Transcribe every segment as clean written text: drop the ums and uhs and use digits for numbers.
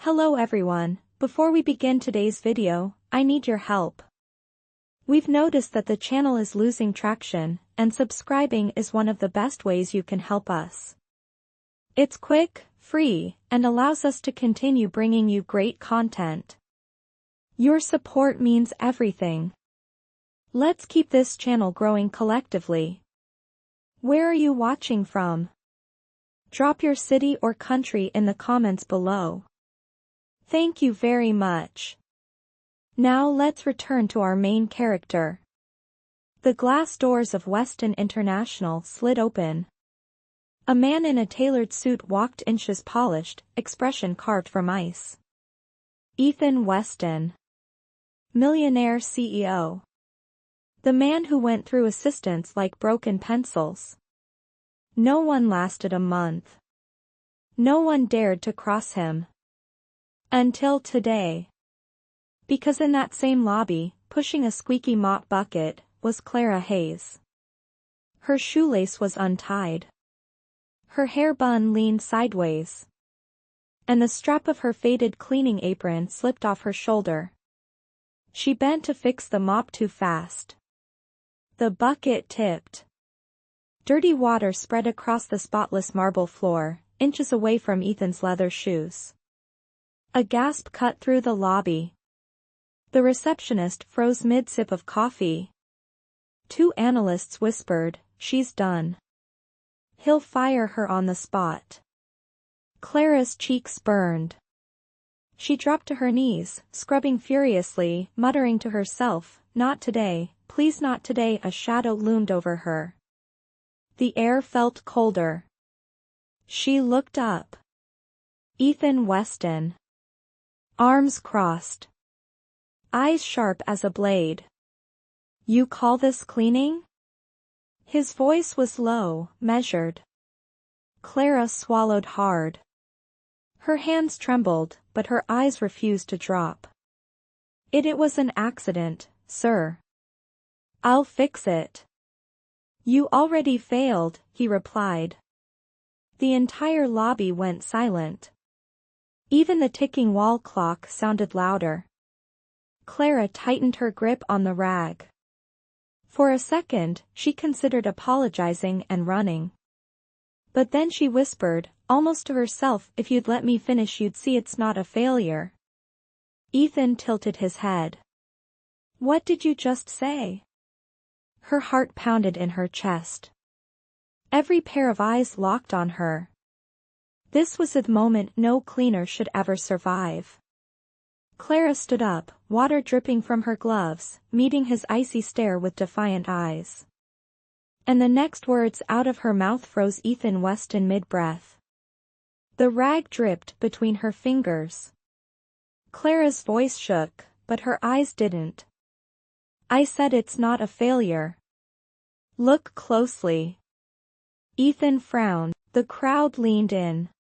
Hello everyone, before we begin today's video, I need your help. We've noticed that the channel is losing traction, and subscribing is one of the best ways you can help us. It's quick, free, and allows us to continue bringing you great content. Your support means everything. Let's keep this channel growing collectively. Where are you watching from? Drop your city or country in the comments below. Thank you very much. Now let's return to our main character. The glass doors of Weston International slid open. A man in a tailored suit walked, inches polished, expression carved from ice. Ethan Weston. Millionaire CEO. The man who went through assistants like broken pencils. No one lasted a month. No one dared to cross him. Until today. Because in that same lobby, pushing a squeaky mop bucket, was Clara Hayes. Her shoelace was untied. Her hair bun leaned sideways. And the strap of her faded cleaning apron slipped off her shoulder. She bent to fix the mop too fast. The bucket tipped. Dirty water spread across the spotless marble floor, inches away from Ethan's leather shoes. A gasp cut through the lobby. The receptionist froze mid-sip of coffee. Two analysts whispered, "She's done. He'll fire her on the spot." Clara's cheeks burned. She dropped to her knees, scrubbing furiously, muttering to herself, "Not today, please not today." A shadow loomed over her. The air felt colder. She looked up. Ethan Weston. Arms crossed. Eyes sharp as a blade. "You call this cleaning?" His voice was low, measured. Clara swallowed hard. Her hands trembled, but her eyes refused to drop. It was an accident, sir. I'll fix it." "You already failed," he replied. The entire lobby went silent. Even the ticking wall clock sounded louder. Clara tightened her grip on the rag. For a second, she considered apologizing and running. But then she whispered, almost to herself, "If you'd let me finish, you'd see it's not a failure." Ethan tilted his head. "What did you just say?" Her heart pounded in her chest. Every pair of eyes locked on her. This was a moment no cleaner should ever survive. Clara stood up, water dripping from her gloves, meeting his icy stare with defiant eyes. And the next words out of her mouth froze Ethan Weston mid-breath. The rag dripped between her fingers. Clara's voice shook, but her eyes didn't. "I said it's not a failure. Look closely." Ethan frowned. The crowd leaned in.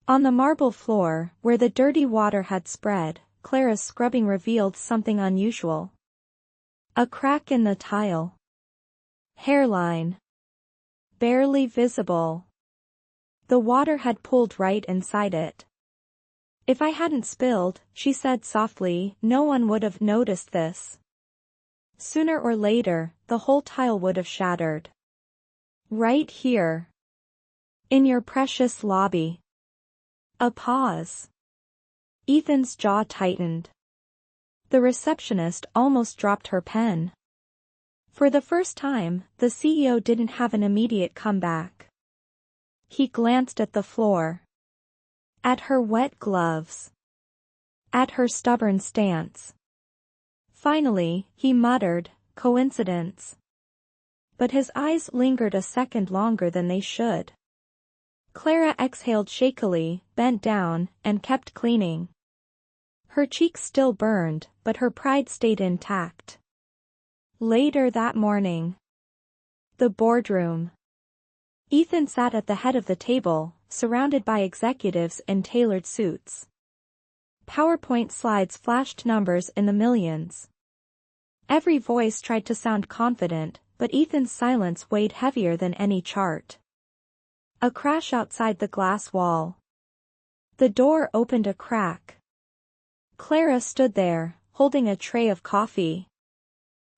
On the marble floor, where the dirty water had spread, Clara's scrubbing revealed something unusual. A crack in the tile. Hairline. Barely visible. The water had pooled right inside it. "If I hadn't spilled," she said softly, "no one would have noticed this. Sooner or later, the whole tile would have shattered. Right here. In your precious lobby." A pause. Ethan's jaw tightened. The receptionist almost dropped her pen. For the first time, the CEO didn't have an immediate comeback. He glanced at the floor. At her wet gloves. At her stubborn stance. Finally, he muttered, "Coincidence?" But his eyes lingered a second longer than they should. Clara exhaled shakily, bent down, and kept cleaning. Her cheeks still burned, but her pride stayed intact. Later that morning. The boardroom. Ethan sat at the head of the table, surrounded by executives in tailored suits. PowerPoint slides flashed numbers in the millions. Every voice tried to sound confident, but Ethan's silence weighed heavier than any chart. A crash outside the glass wall. The door opened a crack. Clara stood there, holding a tray of coffee.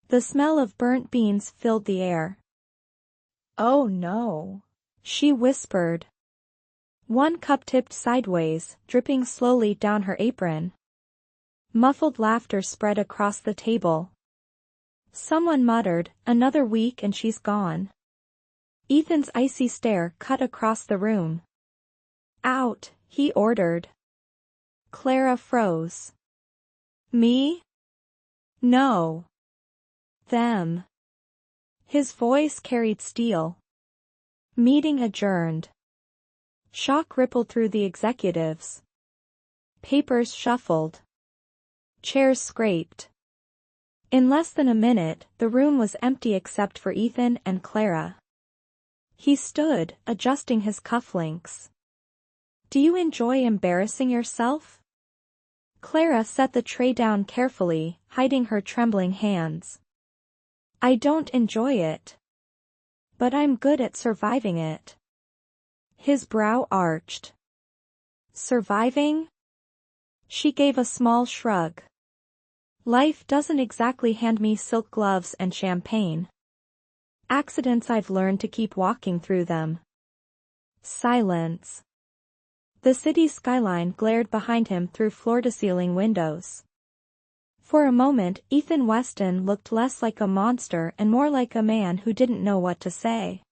The smell of burnt beans filled the air. "Oh no," she whispered. One cup tipped sideways, dripping slowly down her apron. Muffled laughter spread across the table. Someone muttered, "Another week and she's gone." Ethan's icy stare cut across the room. "Out," he ordered. Clara froze. "Me? No. Them." His voice carried steel. Meeting adjourned. Shock rippled through the executives. Papers shuffled. Chairs scraped. In less than a minute, the room was empty except for Ethan and Clara. He stood, adjusting his cufflinks. "Do you enjoy embarrassing yourself?" Clara set the tray down carefully, hiding her trembling hands. "I don't enjoy it. But I'm good at surviving it." His brow arched. "Surviving?" She gave a small shrug. "Life doesn't exactly hand me silk gloves and champagne. Accidents, I've learned to keep walking through them." Silence. The city skyline glared behind him through floor-to-ceiling windows. For a moment, Ethan Weston looked less like a monster and more like a man who didn't know what to say.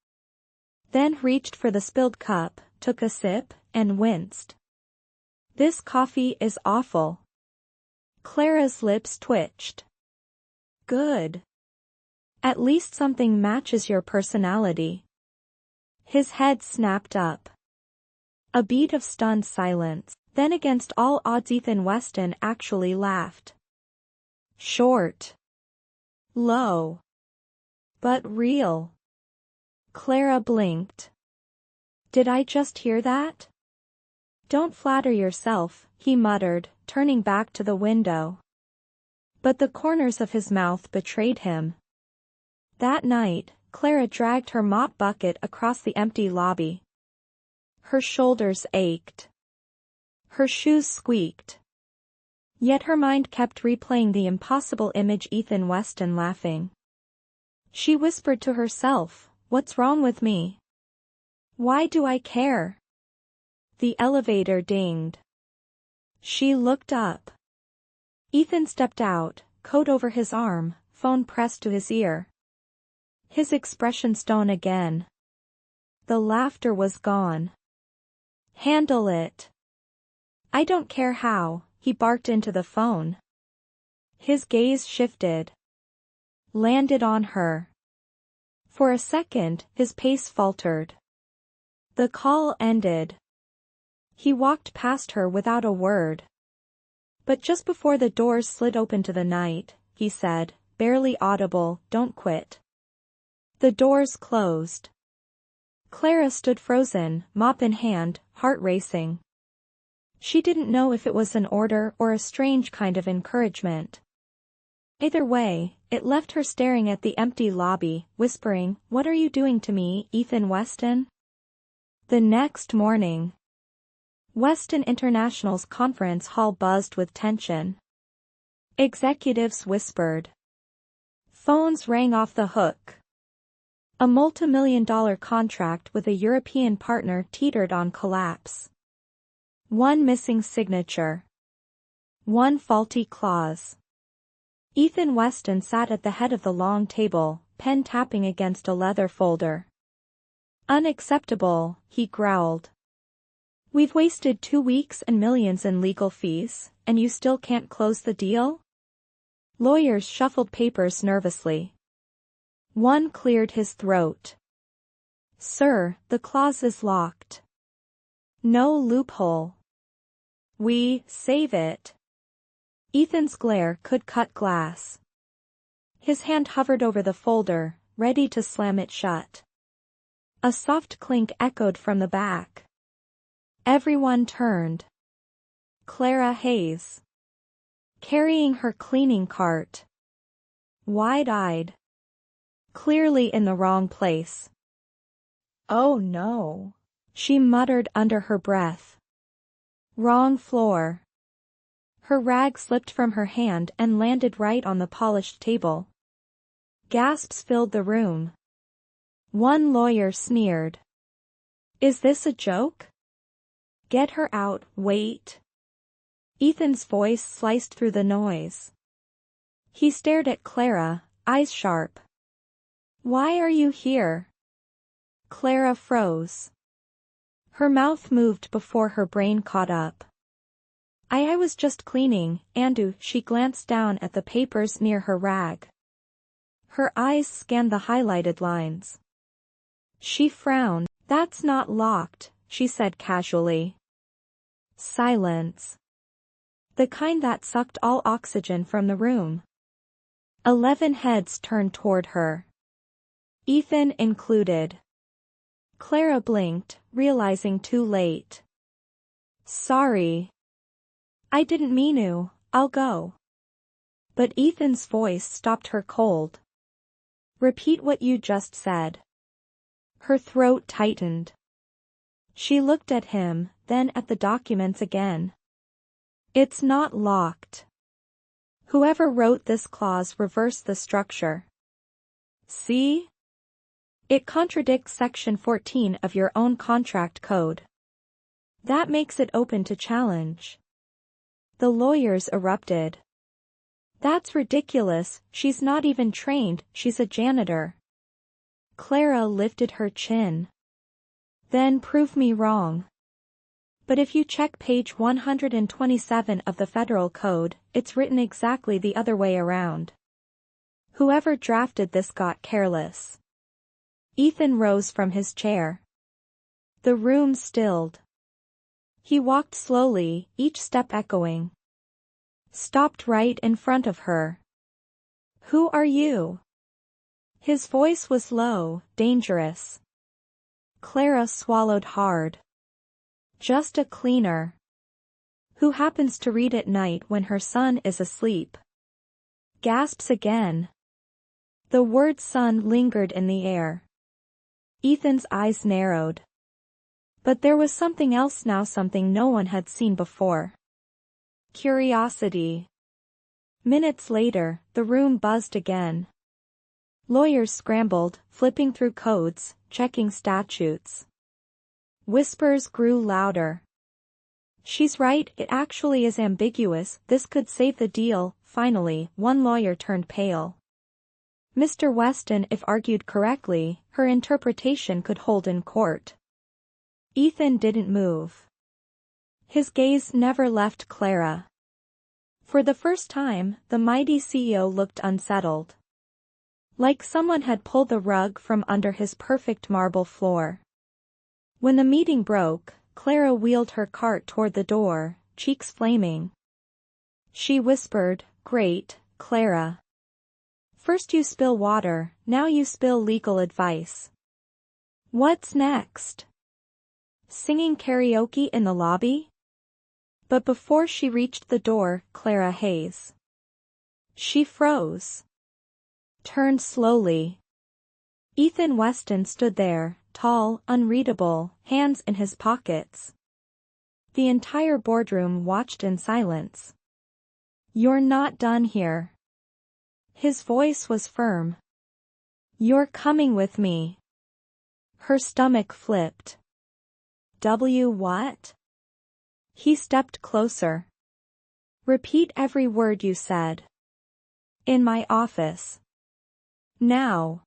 Then reached for the spilled cup, took a sip, and winced. "This coffee is awful." Clara's lips twitched. "Good. At least something matches your personality." His head snapped up. A beat of stunned silence, then against all odds Ethan Weston actually laughed. Short. Low. But real. Clara blinked. "Did I just hear that?" "Don't flatter yourself," he muttered, turning back to the window. But the corners of his mouth betrayed him. That night, Clara dragged her mop bucket across the empty lobby. Her shoulders ached. Her shoes squeaked. Yet her mind kept replaying the impossible image Ethan Weston laughing. She whispered to herself, "What's wrong with me? Why do I care?" The elevator dinged. She looked up. Ethan stepped out, coat over his arm, phone pressed to his ear. His expression stone again. The laughter was gone. "Handle it." "I don't care how," he barked into the phone. His gaze shifted. Landed on her. For a second, his pace faltered. The call ended. He walked past her without a word. But just before the doors slid open to the night, he said, barely audible, "Don't quit." The doors closed. Clara stood frozen, mop in hand, heart racing. She didn't know if it was an order or a strange kind of encouragement. Either way, it left her staring at the empty lobby, whispering, "What are you doing to me, Ethan Weston?" The next morning, Weston International's conference hall buzzed with tension. Executives whispered. Phones rang off the hook. A multi-million-dollar contract with a European partner teetered on collapse. One missing signature. One faulty clause. Ethan Weston sat at the head of the long table, pen tapping against a leather folder. "Unacceptable," he growled. "We've wasted 2 weeks and millions in legal fees, and you still can't close the deal?" Lawyers shuffled papers nervously. One cleared his throat. "Sir, the clause is locked. No loophole. We save it." Ethan's glare could cut glass. His hand hovered over the folder, ready to slam it shut. A soft clink echoed from the back. Everyone turned. Clara Hayes, carrying her cleaning cart. Wide-eyed. Clearly in the wrong place. "Oh no," she muttered under her breath. Wrong floor. Her rag slipped from her hand and landed right on the polished table. Gasps filled the room. One lawyer sneered. Is this a joke? Get her out, wait. Ethan's voice sliced through the noise. He stared at Clara, eyes sharp. Why are you here? Clara froze. Her mouth moved before her brain caught up. I was just cleaning, Andu. She glanced down at the papers near her rag. Her eyes scanned the highlighted lines. She frowned. That's not locked, she said casually. Silence. The kind that sucked all oxygen from the room. 11 heads turned toward her. Ethan included. Clara blinked, realizing too late. Sorry. I didn't mean to, I'll go. But Ethan's voice stopped her cold. Repeat what you just said. Her throat tightened. She looked at him, then at the documents again. It's not locked. Whoever wrote this clause reversed the structure. See? It contradicts Section 14 of your own contract code. That makes it open to challenge. The lawyers erupted. That's ridiculous, she's not even trained, she's a janitor. Clara lifted her chin. Then prove me wrong. But if you check page 127 of the Federal Code, it's written exactly the other way around. Whoever drafted this got careless. Ethan rose from his chair. The room stilled. He walked slowly, each step echoing. Stopped right in front of her. Who are you? His voice was low, dangerous. Clara swallowed hard. Just a cleaner. Who happens to read at night when her son is asleep. Gasps again. The word son lingered in the air. Ethan's eyes narrowed. But there was something else now, something no one had seen before. Curiosity. Minutes later, the room buzzed again. Lawyers scrambled, flipping through codes, checking statutes. Whispers grew louder. She's right, it actually is ambiguous, this could save the deal. Finally, one lawyer turned pale. Mr. Weston, if argued correctly, her interpretation could hold in court. Ethan didn't move. His gaze never left Clara. For the first time, the mighty CEO looked unsettled. Like someone had pulled the rug from under his perfect marble floor. When the meeting broke, Clara wheeled her cart toward the door, cheeks flaming. She whispered, "Great, Clara. First you spill water, now you spill legal advice. What's next? Singing karaoke in the lobby?" But before she reached the door, Clara Hayes. She froze. Turned slowly. Ethan Weston stood there, tall, unreadable, hands in his pockets. The entire boardroom watched in silence. "You're not done here." His voice was firm. "You're coming with me." Her stomach flipped. What? He stepped closer. "Repeat every word you said." "In my office. Now."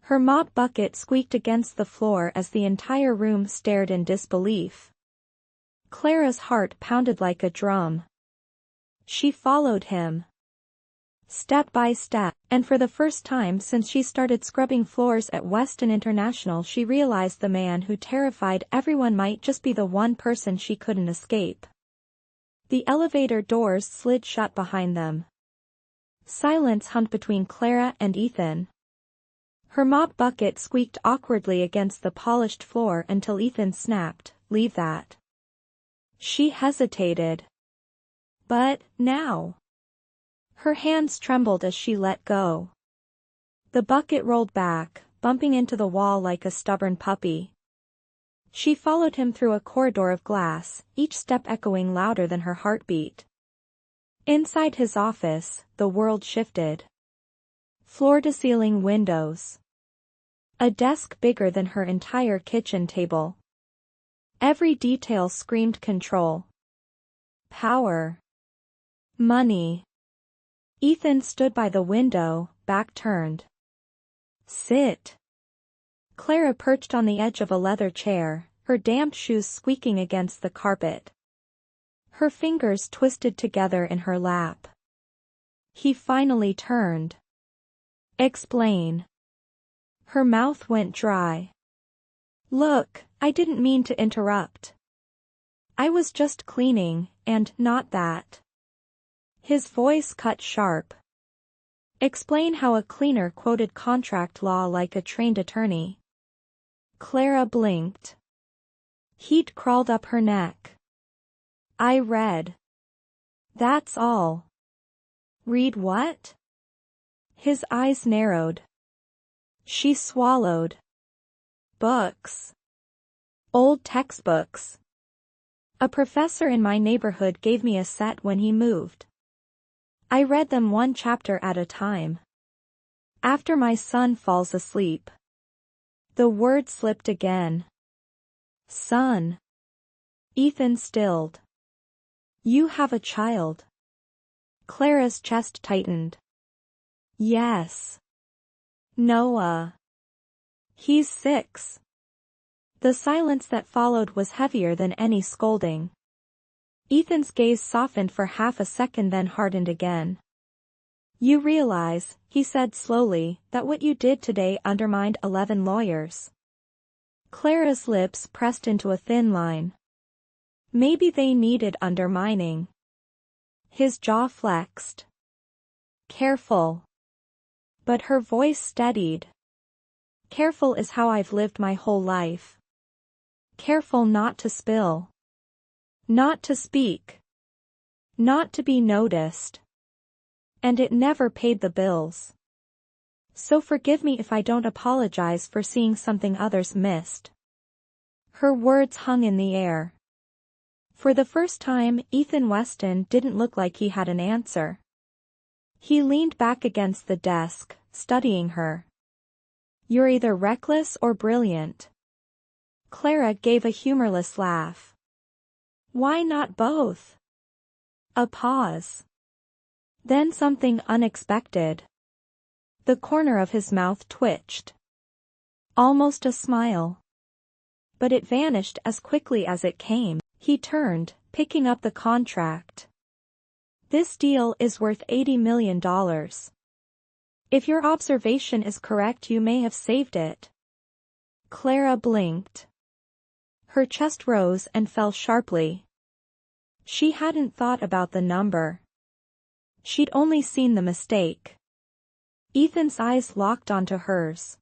Her mop bucket squeaked against the floor as the entire room stared in disbelief. Clara's heart pounded like a drum. She followed him. Step by step, and for the first time since she started scrubbing floors at Weston International, she realized the man who terrified everyone might just be the one person she couldn't escape. The elevator doors slid shut behind them. Silence hung between Clara and Ethan. Her mop bucket squeaked awkwardly against the polished floor until Ethan snapped, "Leave that." She hesitated. "But, now." Her hands trembled as she let go. The bucket rolled back, bumping into the wall like a stubborn puppy. She followed him through a corridor of glass, each step echoing louder than her heartbeat. Inside his office, the world shifted. Floor-to-ceiling windows. A desk bigger than her entire kitchen table. Every detail screamed control. Power. Money. Ethan stood by the window, back turned. Sit. Clara perched on the edge of a leather chair, her damp shoes squeaking against the carpet. Her fingers twisted together in her lap. He finally turned. Explain. Her mouth went dry. Look, I didn't mean to interrupt. I was just cleaning, and not that. His voice cut sharp. Explain how a cleaner quoted contract law like a trained attorney. Clara blinked. Heat crawled up her neck. I read. That's all. Read what? His eyes narrowed. She swallowed. Books. Old textbooks. A professor in my neighborhood gave me a set when he moved. I read them one chapter at a time. After my son falls asleep. The word slipped again. Son. Ethan stilled. You have a child. Clara's chest tightened. Yes. Noah. He's 6. The silence that followed was heavier than any scolding. Ethan's gaze softened for half a second then hardened again. You realize, he said slowly, that what you did today undermined 11 lawyers. Clara's lips pressed into a thin line. Maybe they needed undermining. His jaw flexed. Careful. But her voice steadied. Careful is how I've lived my whole life. Careful not to spill. Not to speak. Not to be noticed. And it never paid the bills. So forgive me if I don't apologize for seeing something others missed. Her words hung in the air. For the first time, Ethan Weston didn't look like he had an answer. He leaned back against the desk, studying her. You're either reckless or brilliant. Clara gave a humorless laugh. Why not both? A pause. Then something unexpected. The corner of his mouth twitched. Almost a smile. But it vanished as quickly as it came. He turned, picking up the contract. This deal is worth $80 million. If your observation is correct, you may have saved it. Clara blinked. Her chest rose and fell sharply. She hadn't thought about the number. She'd only seen the mistake. Ethan's eyes locked onto hers.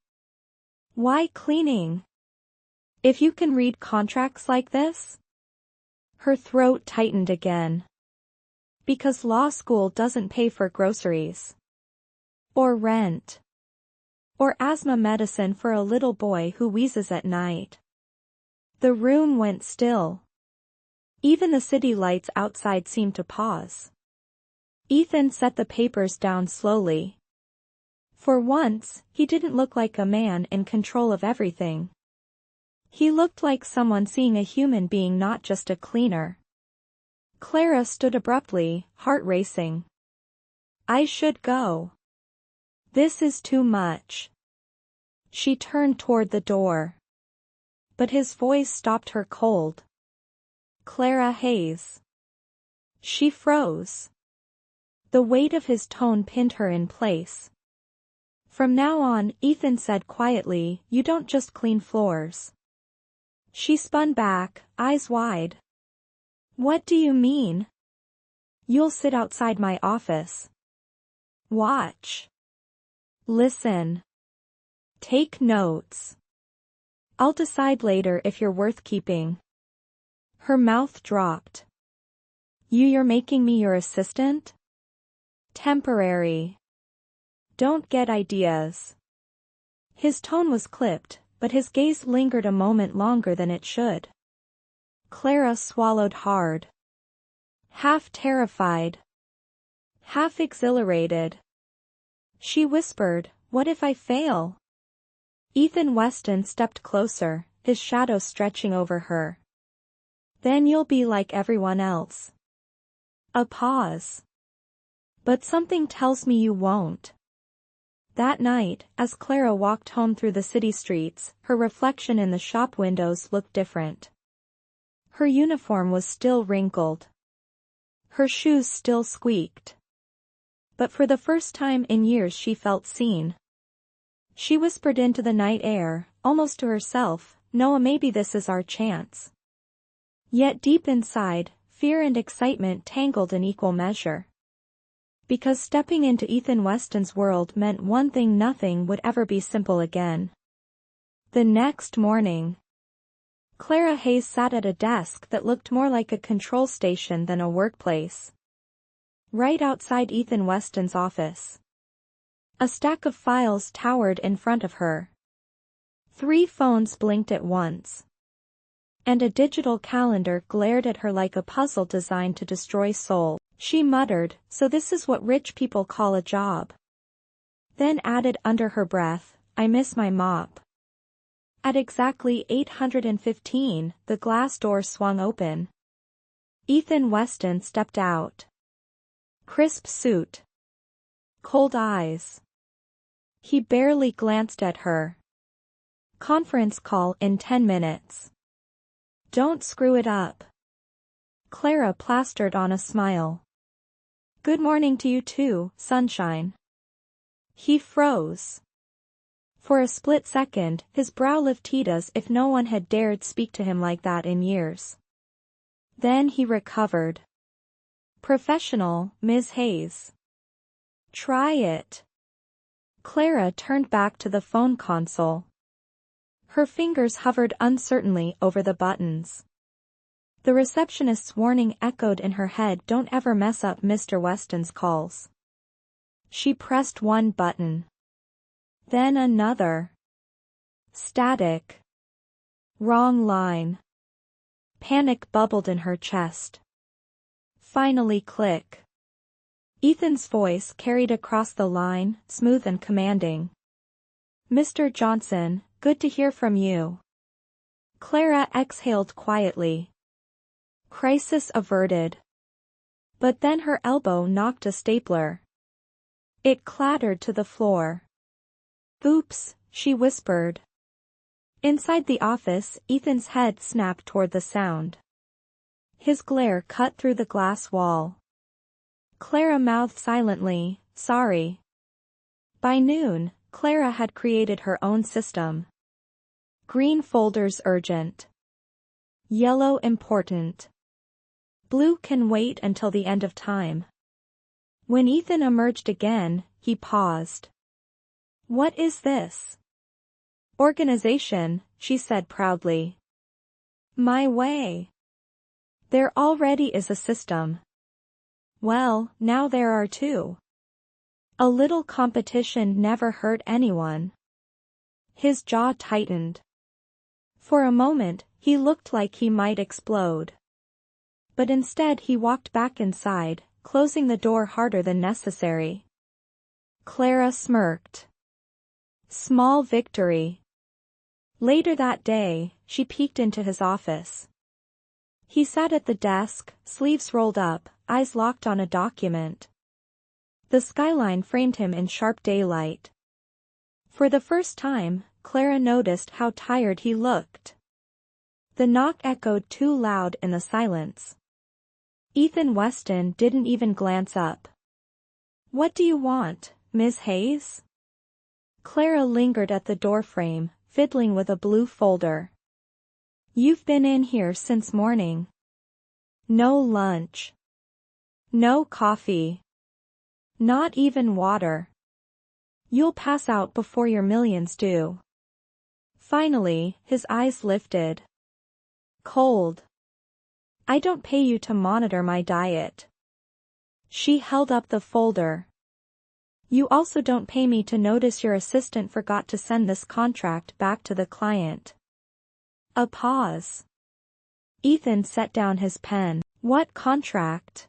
Why cleaning? If you can read contracts like this? Her throat tightened again. Because law school doesn't pay for groceries. Or rent. Or asthma medicine for a little boy who wheezes at night. The room went still. Even the city lights outside seemed to pause. Ethan set the papers down slowly. For once, he didn't look like a man in control of everything. He looked like someone seeing a human being, not just a cleaner. Clara stood abruptly, heart racing. I should go. This is too much. She turned toward the door. But his voice stopped her cold. Clara Hayes. She froze. The weight of his tone pinned her in place. From now on, Ethan said quietly, you don't just clean floors. She spun back, eyes wide. What do you mean? You'll sit outside my office. Watch. Listen. Take notes. I'll decide later if you're worth keeping. Her mouth dropped. You're making me your assistant? Temporary. Don't get ideas. His tone was clipped, but his gaze lingered a moment longer than it should. Clara swallowed hard. Half terrified. Half exhilarated. She whispered, "What if I fail?" Ethan Weston stepped closer, his shadow stretching over her. "Then you'll be like everyone else." A pause. "But something tells me you won't." That night, as Clara walked home through the city streets, her reflection in the shop windows looked different. Her uniform was still wrinkled. Her shoes still squeaked. But for the first time in years she felt seen. She whispered into the night air, almost to herself, "Noah, maybe this is our chance." Yet deep inside, fear and excitement tangled in equal measure. Because stepping into Ethan Weston's world meant one thing: nothing would ever be simple again. The next morning, Clara Hayes sat at a desk that looked more like a control station than a workplace. Right outside Ethan Weston's office, a stack of files towered in front of her. 3 phones blinked at once. And a digital calendar glared at her like a puzzle designed to destroy soul. She muttered, "So this is what rich people call a job." Then added under her breath, "I miss my mop." At exactly 8:15, the glass door swung open. Ethan Weston stepped out. Crisp suit. Cold eyes. He barely glanced at her. "Conference call in 10 minutes. Don't screw it up." Clara plastered on a smile. "Good morning to you too, sunshine." He froze. For a split second, his brow lifted as if no one had dared speak to him like that in years. Then he recovered. "Professional, Ms. Hayes." "Try it." Clara turned back to the phone console. Her fingers hovered uncertainly over the buttons. The receptionist's warning echoed in her head, "Don't ever mess up Mr. Weston's calls." She pressed one button. Then another. Static. Wrong line. Panic bubbled in her chest. Finally click. Ethan's voice carried across the line, smooth and commanding. "Mr. Johnson, good to hear from you." Clara exhaled quietly. Crisis averted. But then her elbow knocked a stapler. It clattered to the floor. "Oops," she whispered. Inside the office, Ethan's head snapped toward the sound. His glare cut through the glass wall. Clara mouthed silently, "Sorry." By noon, Clara had created her own system. Green folders urgent. Yellow important. Blue can wait until the end of time. When Ethan emerged again, he paused. "What is this?" "Organization," she said proudly. "My way." "There already is a system." "Well, now there are 2. A little competition never hurt anyone." His jaw tightened. For a moment, he looked like he might explode. But instead he walked back inside, closing the door harder than necessary. Clara smirked. Small victory. Later that day, she peeked into his office. He sat at the desk, sleeves rolled up, eyes locked on a document. The skyline framed him in sharp daylight. For the first time, Clara noticed how tired he looked. The knock echoed too loud in the silence. Ethan Weston didn't even glance up. "What do you want, Ms. Hayes?" Clara lingered at the doorframe, fiddling with a blue folder. "You've been in here since morning. No lunch. No coffee. Not even water. You'll pass out before your millions do." Finally, his eyes lifted. "Cold. I don't pay you to monitor my diet." She held up the folder. You also don't pay me to notice your assistant forgot to send this contract back to the client. A pause. Ethan set down his pen. What contract?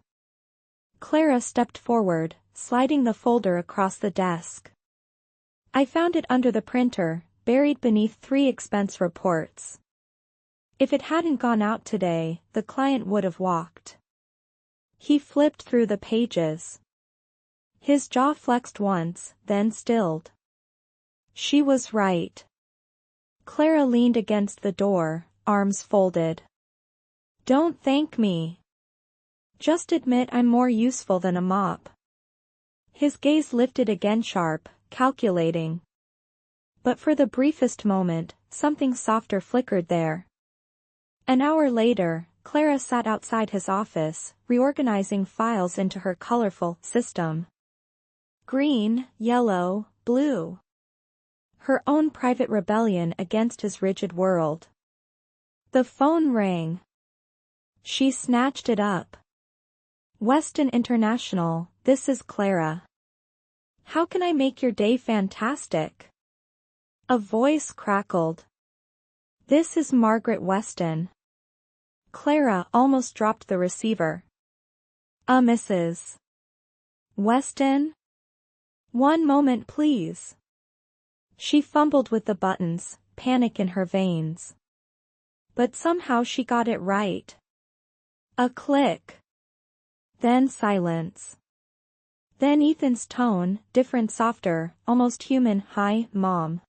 Clara stepped forward, sliding the folder across the desk. I found it under the printer, buried beneath 3 expense reports. If it hadn't gone out today, the client would have walked. He flipped through the pages. His jaw flexed once, then stilled. She was right. Clara leaned against the door, arms folded. Don't thank me. Just admit I'm more useful than a mop. His gaze lifted again, sharp, calculating. But for the briefest moment, something softer flickered there. An hour later, Clara sat outside his office, reorganizing files into her colorful system. Green, yellow, blue. Her own private rebellion against his rigid world. The phone rang. She snatched it up. Weston International, this is Clara. How can I make your day fantastic? A voice crackled. This is Margaret Weston. Clara almost dropped the receiver. Mrs. Weston? One moment please. She fumbled with the buttons, panic in her veins. But somehow she got it right. A click. Then silence. Then Ethan's tone, different, softer, almost human. Hi, Mom.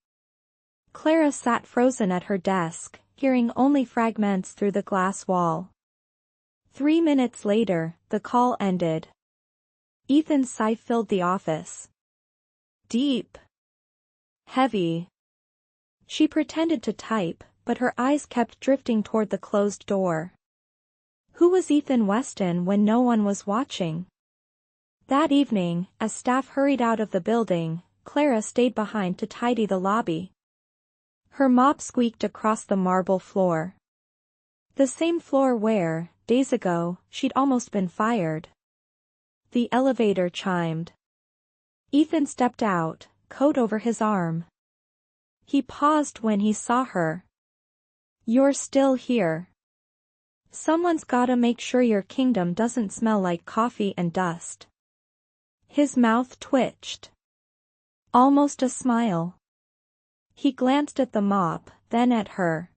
Clara sat frozen at her desk, hearing only fragments through the glass wall. 3 minutes later, the call ended. Ethan's sigh filled the office. Deep. Heavy. She pretended to type, but her eyes kept drifting toward the closed door. Who was Ethan Weston when no one was watching? That evening, as staff hurried out of the building, Clara stayed behind to tidy the lobby. Her mop squeaked across the marble floor. The same floor where, days ago, she'd almost been fired. The elevator chimed. Ethan stepped out, coat over his arm. He paused when he saw her. You're still here. Someone's gotta make sure your kingdom doesn't smell like coffee and dust. His mouth twitched. Almost a smile. He glanced at the mop, then at her.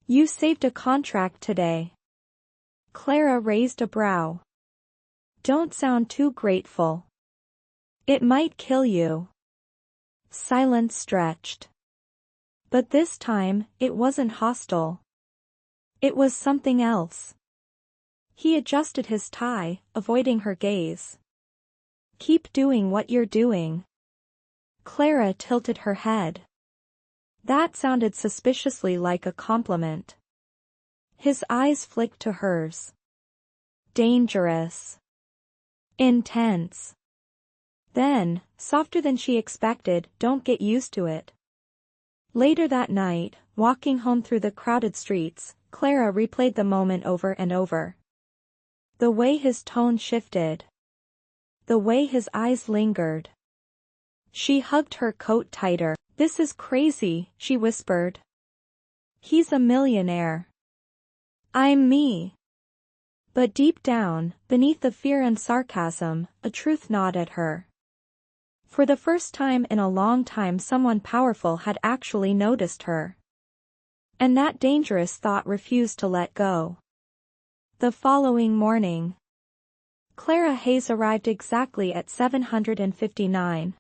You saved a contract today. Clara raised a brow. Don't sound too grateful. It might kill you. Silence stretched. But this time, it wasn't hostile. It was something else. He adjusted his tie, avoiding her gaze. Keep doing what you're doing. Clara tilted her head. That sounded suspiciously like a compliment. His eyes flicked to hers. Dangerous. Intense. Then, softer than she expected, don't get used to it. Later that night, walking home through the crowded streets, Clara replayed the moment over and over. The way his tone shifted. The way his eyes lingered. She hugged her coat tighter. This is crazy, she whispered. He's a millionaire. I'm me. But deep down, beneath the fear and sarcasm, a truth gnawed at her. For the first time in a long time, someone powerful had actually noticed her. And that dangerous thought refused to let go. The following morning, Clara Hayes arrived exactly at 7:59.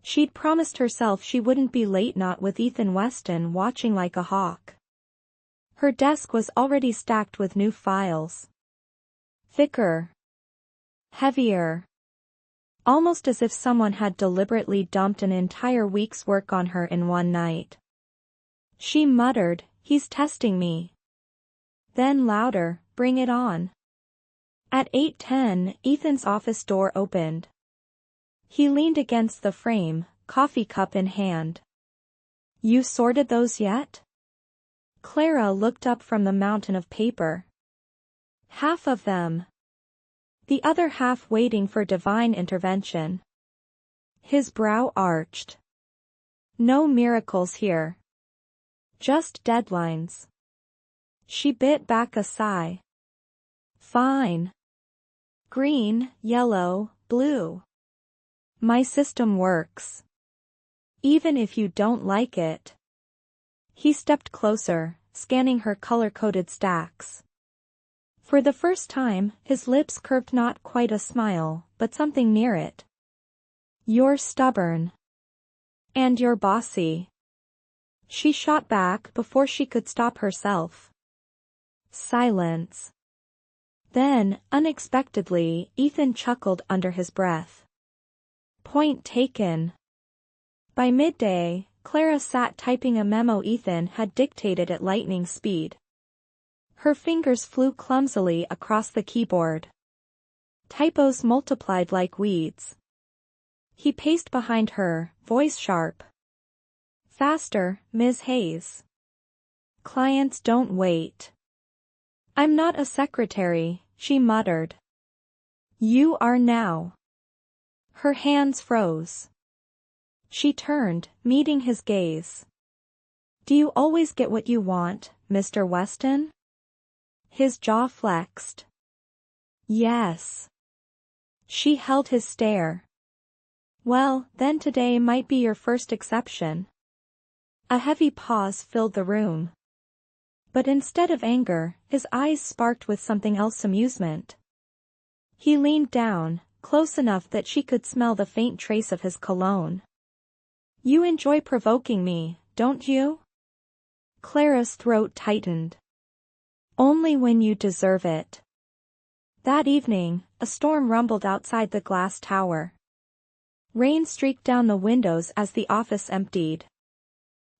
She'd promised herself she wouldn't be late, not with Ethan Weston watching like a hawk. Her desk was already stacked with new files. Thicker. Heavier. Almost as if someone had deliberately dumped an entire week's work on her in one night. She muttered, he's testing me. Then louder, bring it on. At 8:10, Ethan's office door opened. He leaned against the frame, coffee cup in hand. You sorted those yet? Clara looked up from the mountain of paper. Half of them. The other half waiting for divine intervention. His brow arched. No miracles here. Just deadlines. She bit back a sigh. Fine. Green, yellow, blue. My system works. Even if you don't like it. He stepped closer, scanning her color-coded stacks. For the first time, his lips curved not quite a smile, but something near it. You're stubborn. And you're bossy. She shot back before she could stop herself. Silence. Then, unexpectedly, Ethan chuckled under his breath. Point taken. By midday, Clara sat typing a memo Ethan had dictated at lightning speed. Her fingers flew clumsily across the keyboard. Typos multiplied like weeds. He paced behind her, voice sharp. Faster, Ms. Hayes. Clients don't wait. I'm not a secretary, she muttered. You are now. Her hands froze. She turned, meeting his gaze. Do you always get what you want, Mr. Weston? His jaw flexed. Yes. She held his stare. Well, then today might be your first exception. A heavy pause filled the room. But instead of anger, his eyes sparked with something else, amusement. He leaned down, close enough that she could smell the faint trace of his cologne. You enjoy provoking me, don't you? Clara's throat tightened. Only when you deserve it. That evening, a storm rumbled outside the glass tower. Rain streaked down the windows as the office emptied.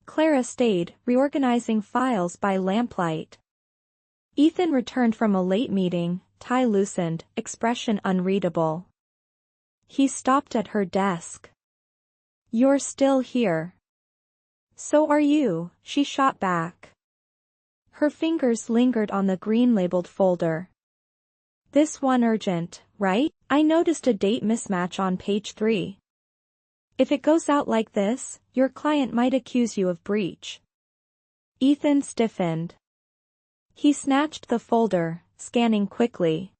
Clara stayed, reorganizing files by lamplight. Ethan returned from a late meeting, tie loosened, expression unreadable. He stopped at her desk. You're still here. So are you, she shot back. Her fingers lingered on the green-labeled folder. This one urgent, right? I noticed a date mismatch on page 3. If it goes out like this, your client might accuse you of breach. Ethan stiffened. He snatched the folder, scanning quickly.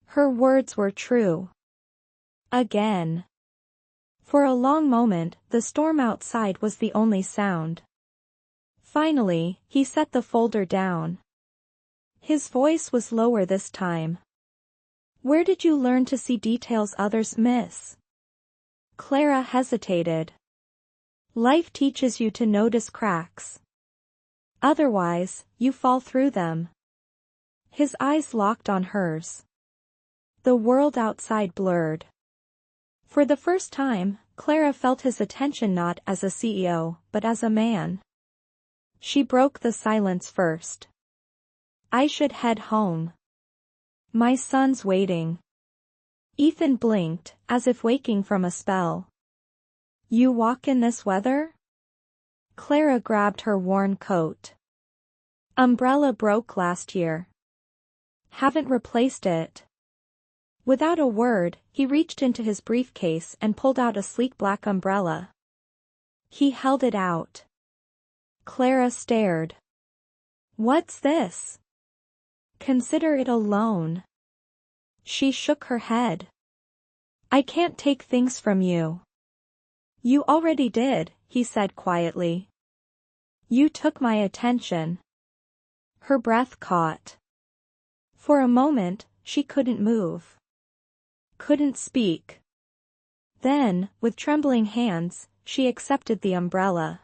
Her words were true. Again. For a long moment, the storm outside was the only sound. Finally, he set the folder down. His voice was lower this time. Where did you learn to see details others miss? Clara hesitated. Life teaches you to notice cracks. Otherwise, you fall through them. His eyes locked on hers. The world outside blurred. For the first time, Clara felt his attention not as a CEO, but as a man. She broke the silence first. I should head home. My son's waiting. Ethan blinked, as if waking from a spell. You walk in this weather? Clara grabbed her worn coat. Umbrella broke last year. Haven't replaced it. Without a word, he reached into his briefcase and pulled out a sleek black umbrella. He held it out. Clara stared. What's this? Consider it a loan. She shook her head. I can't take things from you. You already did, he said quietly. You took my attention. Her breath caught. For a moment, she couldn't move. Couldn't speak. Then, with trembling hands, she accepted the umbrella.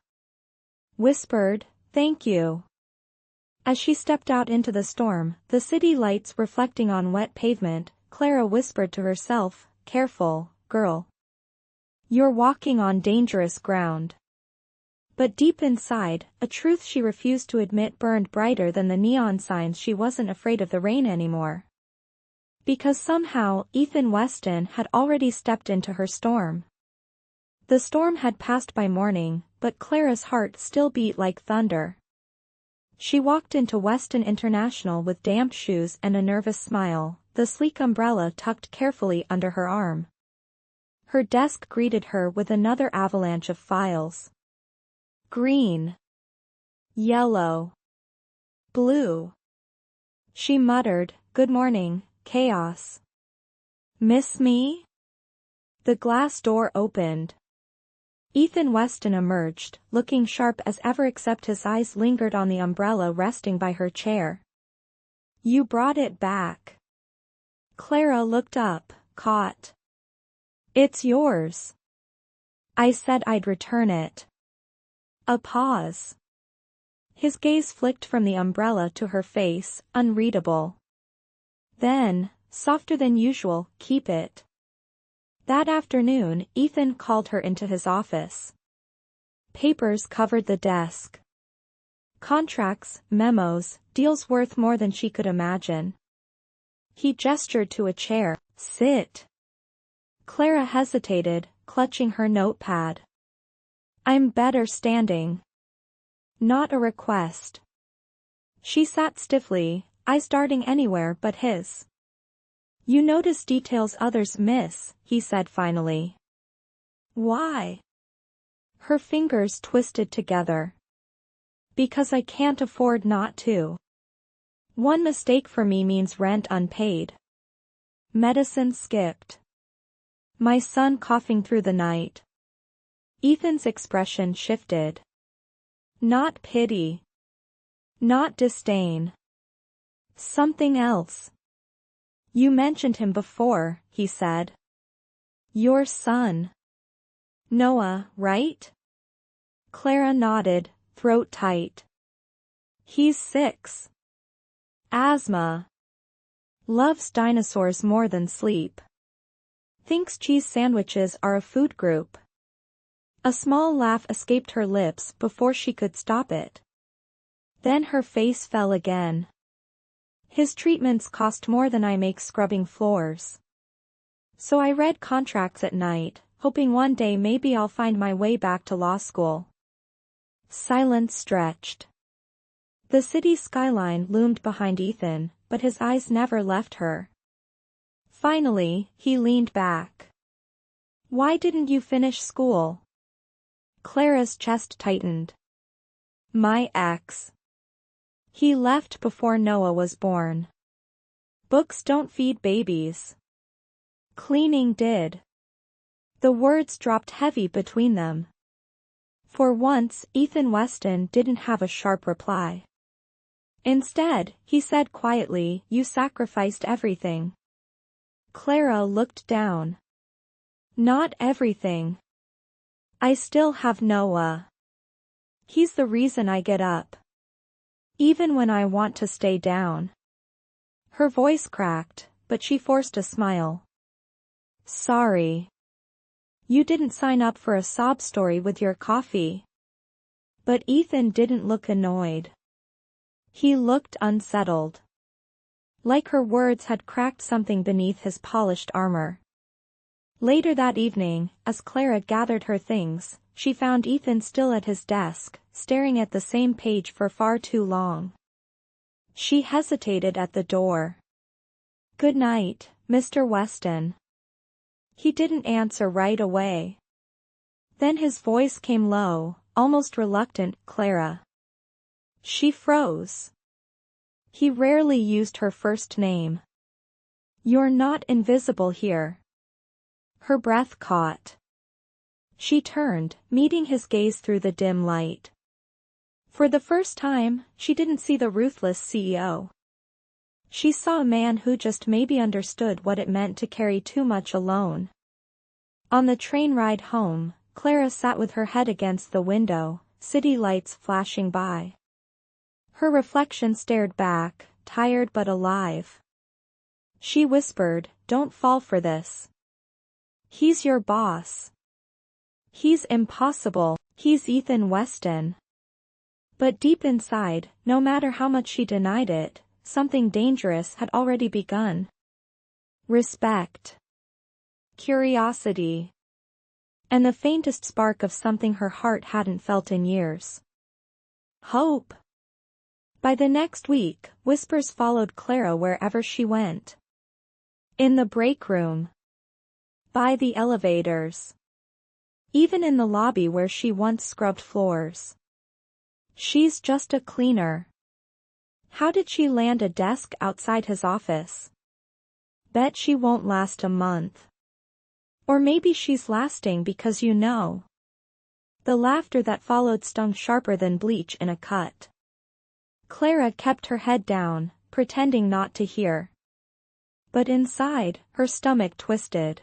Whispered, thank you. As she stepped out into the storm, the city lights reflecting on wet pavement, Clara whispered to herself, careful, girl. You're walking on dangerous ground. But deep inside, a truth she refused to admit burned brighter than the neon signs. She wasn't afraid of the rain anymore. Because somehow, Ethan Weston had already stepped into her storm. The storm had passed by morning, but Clara's heart still beat like thunder. She walked into Weston International with damp shoes and a nervous smile, the sleek umbrella tucked carefully under her arm. Her desk greeted her with another avalanche of files. Green. Yellow. Blue. She muttered, "Good morning, chaos." "Miss me?" The glass door opened. Ethan Weston emerged, looking sharp as ever except his eyes lingered on the umbrella resting by her chair. "You brought it back." Clara looked up, caught. "It's yours. I said I'd return it." A pause. His gaze flicked from the umbrella to her face, unreadable. Then, softer than usual, "Keep it." That afternoon, Ethan called her into his office. Papers covered the desk. Contracts, memos, deals worth more than she could imagine. He gestured to a chair. "Sit." Clara hesitated, clutching her notepad. "I'm better standing." Not a request. She sat stiffly, eyes darting anywhere but his. "You notice details others miss," he said finally. "Why?" Her fingers twisted together. "Because I can't afford not to. One mistake for me means rent unpaid. Medicine skipped. My son coughing through the night." Ethan's expression shifted. Not pity. Not disdain. Something else. "You mentioned him before," he said. "Your son. Noah, right?" Clara nodded, throat tight. "He's 6. Asthma. Loves dinosaurs more than sleep. Thinks cheese sandwiches are a food group." A small laugh escaped her lips before she could stop it. Then her face fell again. "His treatments cost more than I make scrubbing floors. So I read contracts at night, hoping one day maybe I'll find my way back to law school." Silence stretched. The city skyline loomed behind Ethan, but his eyes never left her. Finally, he leaned back. "Why didn't you finish school?" Clara's chest tightened. "My ex. He left before Noah was born. Books don't feed babies. Cleaning did." The words dropped heavy between them. For once, Ethan Weston didn't have a sharp reply. Instead, he said quietly, "You sacrificed everything." Clara looked down. "Not everything. I still have Noah. He's the reason I get up. Even when I want to stay down." Her voice cracked, but she forced a smile. "Sorry. You didn't sign up for a sob story with your coffee." But Ethan didn't look annoyed. He looked unsettled. Like her words had cracked something beneath his polished armor. Later that evening, as Clara gathered her things, she found Ethan still at his desk, staring at the same page for far too long. She hesitated at the door. "Good night, Mr. Weston." He didn't answer right away. Then his voice came low, almost reluctant, "Clara." She froze. He rarely used her first name. "You're not invisible here." Her breath caught. She turned, meeting his gaze through the dim light. For the first time, she didn't see the ruthless CEO. She saw a man who just maybe understood what it meant to carry too much alone. On the train ride home, Clara sat with her head against the window, city lights flashing by. Her reflection stared back, tired but alive. She whispered, "Don't fall for this. He's your boss. He's impossible. He's Ethan Weston." But deep inside, no matter how much she denied it, something dangerous had already begun. Respect. Curiosity. And the faintest spark of something her heart hadn't felt in years. Hope. By the next week, whispers followed Clara wherever she went. In the break room. By the elevators. Even in the lobby where she once scrubbed floors. She's just a cleaner. How did she land a desk outside his office? Bet she won't last a month. Or maybe she's lasting because you know. The laughter that followed stung sharper than bleach in a cut. Clara kept her head down, pretending not to hear. But inside, her stomach twisted.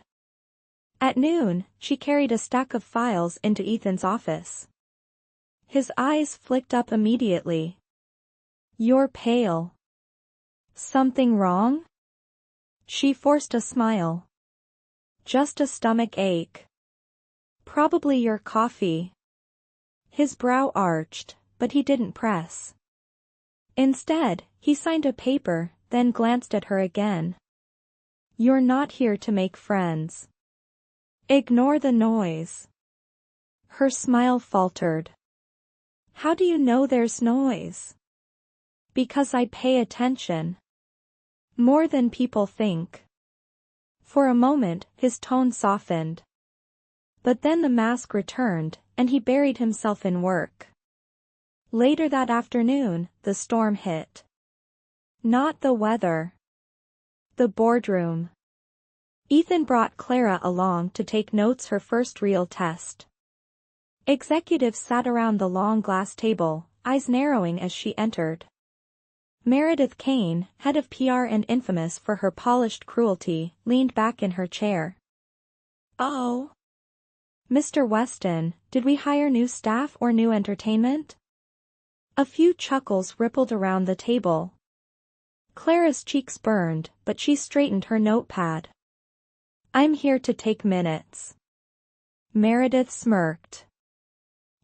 At noon, she carried a stack of files into Ethan's office. His eyes flicked up immediately. You're pale. Something wrong? She forced a smile. Just a stomach ache. Probably your coffee. His brow arched, but he didn't press. Instead, he signed a paper, then glanced at her again. You're not here to make friends. Ignore the noise. Her smile faltered. How do you know there's noise? Because I pay attention. More than people think. For a moment, his tone softened. But then the mask returned, and he buried himself in work. Later that afternoon, the storm hit. Not the weather. The boardroom. Ethan brought Clara along to take notes her first real test. Executives sat around the long glass table, eyes narrowing as she entered. Meredith Kane, head of PR and infamous for her polished cruelty, leaned back in her chair. Oh. Mr. Weston, did we hire new staff or new entertainment? A few chuckles rippled around the table. Clara's cheeks burned, but she straightened her notepad. I'm here to take minutes. Meredith smirked.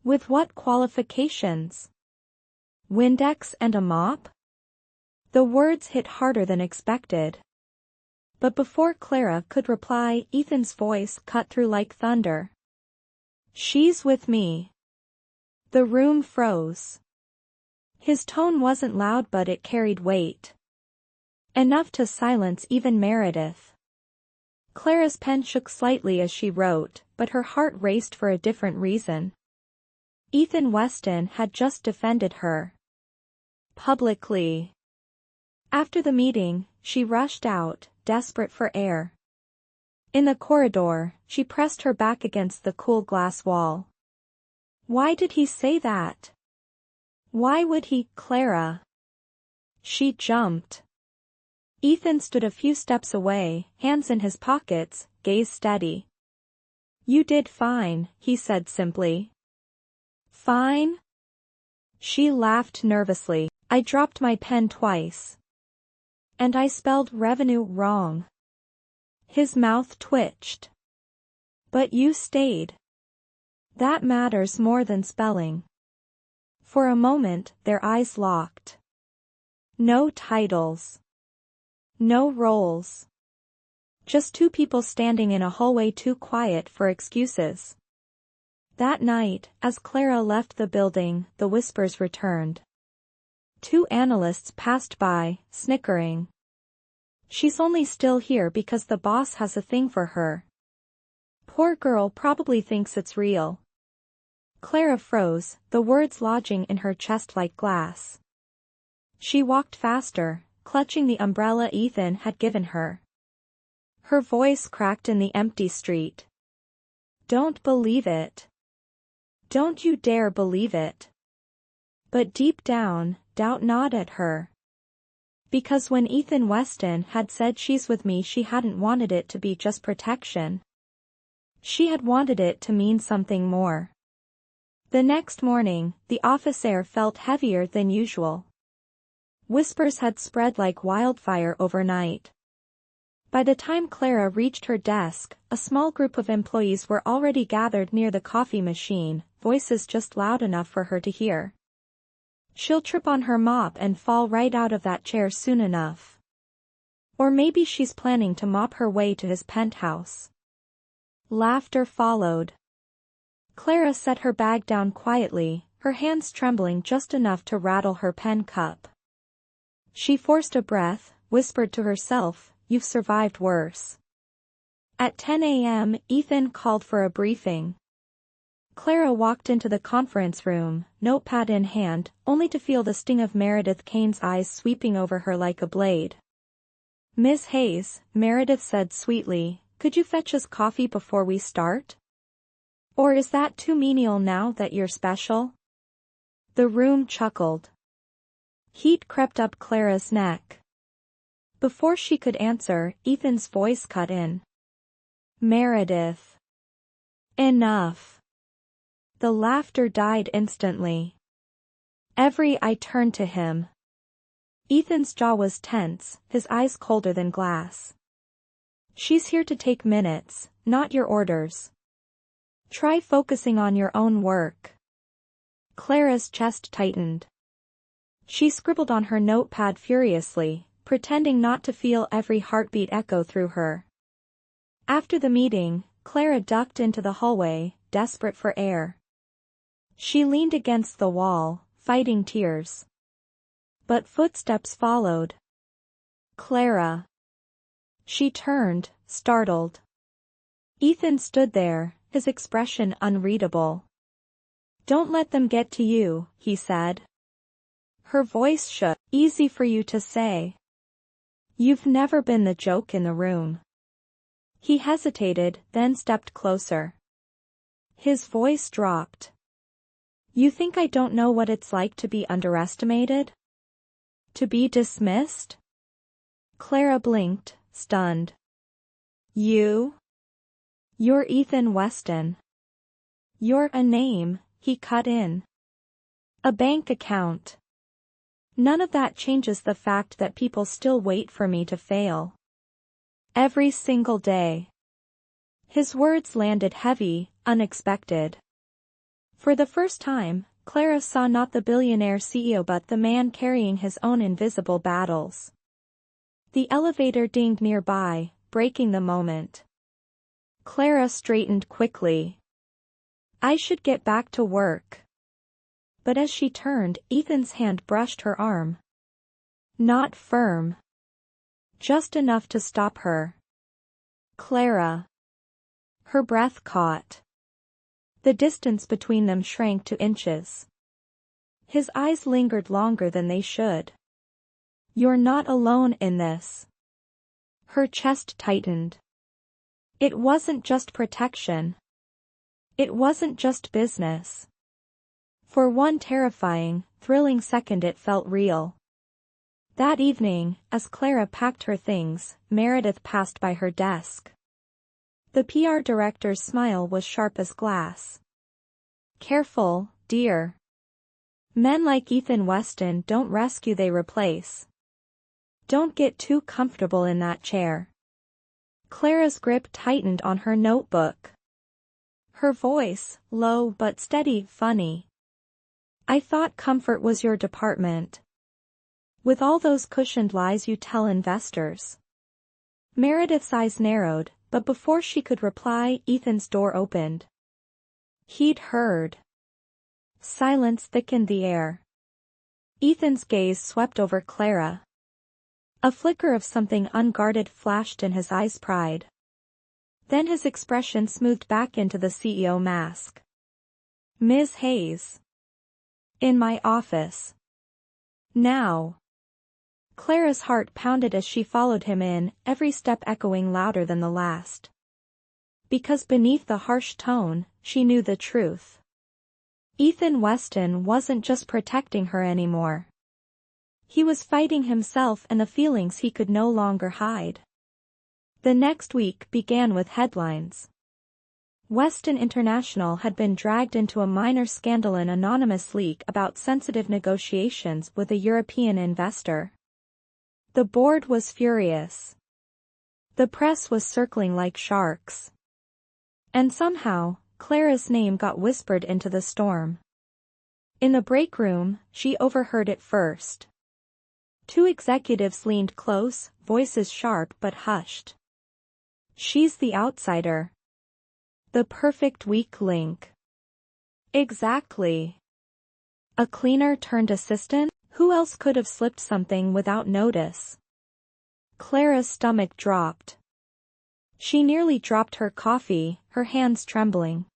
With what qualifications? Windex and a mop? The words hit harder than expected. But before Clara could reply, Ethan's voice cut through like thunder. She's with me. The room froze. His tone wasn't loud, but it carried weight. Enough to silence even Meredith. Clara's pen shook slightly as she wrote, but her heart raced for a different reason. Ethan Weston had just defended her. Publicly. After the meeting, she rushed out, desperate for air. In the corridor, she pressed her back against the cool glass wall. Why did he say that? Why would he, Clara? She jumped. Ethan stood a few steps away, hands in his pockets, gaze steady. You did fine, he said simply. Fine? She laughed nervously. I dropped my pen twice. And I spelled revenue wrong. His mouth twitched. But you stayed. That matters more than spelling. For a moment, their eyes locked. No titles. No roles. Just two people standing in a hallway too quiet for excuses. That night, as Clara left the building, the whispers returned. Two analysts passed by, snickering. She's only still here because the boss has a thing for her. Poor girl probably thinks it's real. Clara froze, the words lodging in her chest like glass. She walked faster, clutching the umbrella Ethan had given her. Her voice cracked in the empty street. Don't believe it. Don't you dare believe it. But deep down, doubt gnawed at her. Because when Ethan Weston had said she's with me, she hadn't wanted it to be just protection. She had wanted it to mean something more. The next morning, the office air felt heavier than usual. Whispers had spread like wildfire overnight. By the time Clara reached her desk, a small group of employees were already gathered near the coffee machine, voices just loud enough for her to hear. She'll trip on her mop and fall right out of that chair soon enough. Or maybe she's planning to mop her way to his penthouse. Laughter followed. Clara set her bag down quietly, her hands trembling just enough to rattle her pen cup. She forced a breath, whispered to herself, "You've survived worse." At 10 a.m., Ethan called for a briefing. Clara walked into the conference room, notepad in hand, only to feel the sting of Meredith Kane's eyes sweeping over her like a blade. "Miss Hayes," Meredith said sweetly, "could you fetch us coffee before we start? Or is that too menial now that you're special?" The room chuckled. Heat crept up Clara's neck. Before she could answer, Ethan's voice cut in. "Meredith. Enough." The laughter died instantly. Every eye turned to him. Ethan's jaw was tense, his eyes colder than glass. "She's here to take minutes, not your orders. Try focusing on your own work." Clara's chest tightened. She scribbled on her notepad furiously, pretending not to feel every heartbeat echo through her. After the meeting, Clara ducked into the hallway, desperate for air. She leaned against the wall, fighting tears. But footsteps followed. "Clara." She turned, startled. Ethan stood there, his expression unreadable. "Don't let them get to you," he said. Her voice shook. "Easy for you to say. You've never been the joke in the room." He hesitated, then stepped closer. His voice dropped. "You think I don't know what it's like to be underestimated? To be dismissed?" Clara blinked, stunned. "You? You're Ethan Weston. You're a name," he cut in. "A bank account. None of that changes the fact that people still wait for me to fail. Every single day." His words landed heavy, unexpected. For the first time, Clara saw not the billionaire CEO but the man carrying his own invisible battles. The elevator dinged nearby, breaking the moment. Clara straightened quickly. "I should get back to work." But as she turned, Ethan's hand brushed her arm. Not firm. Just enough to stop her. "Clara." Her breath caught. The distance between them shrank to inches. His eyes lingered longer than they should. "You're not alone in this." Her chest tightened. It wasn't just protection. It wasn't just business. For one terrifying, thrilling second it felt real. That evening, as Clara packed her things, Meredith passed by her desk. The PR director's smile was sharp as glass. "Careful, dear. Men like Ethan Weston don't rescue, they replace. Don't get too comfortable in that chair." Clara's grip tightened on her notebook. Her voice, low but steady, funny. "I thought comfort was your department. With all those cushioned lies you tell investors." Meredith's eyes narrowed, but before she could reply, Ethan's door opened. He'd heard. Silence thickened the air. Ethan's gaze swept over Clara. A flicker of something unguarded flashed in his eyes' pride. Then his expression smoothed back into the CEO mask. "Ms. Hayes. In my office. Now." Clara's heart pounded as she followed him in, every step echoing louder than the last. Because beneath the harsh tone, she knew the truth. Ethan Weston wasn't just protecting her anymore. He was fighting himself and the feelings he could no longer hide. The next week began with headlines. Weston International had been dragged into a minor scandal, an anonymous leak about sensitive negotiations with a European investor. The board was furious. The press was circling like sharks. And somehow, Clara's name got whispered into the storm. In the break room, she overheard it first. Two executives leaned close, voices sharp but hushed. "She's the outsider. The perfect weak link." Exactly. A cleaner turned assistant? Who else could have slipped something without notice? Clara's stomach dropped. She nearly dropped her coffee, her hands trembling.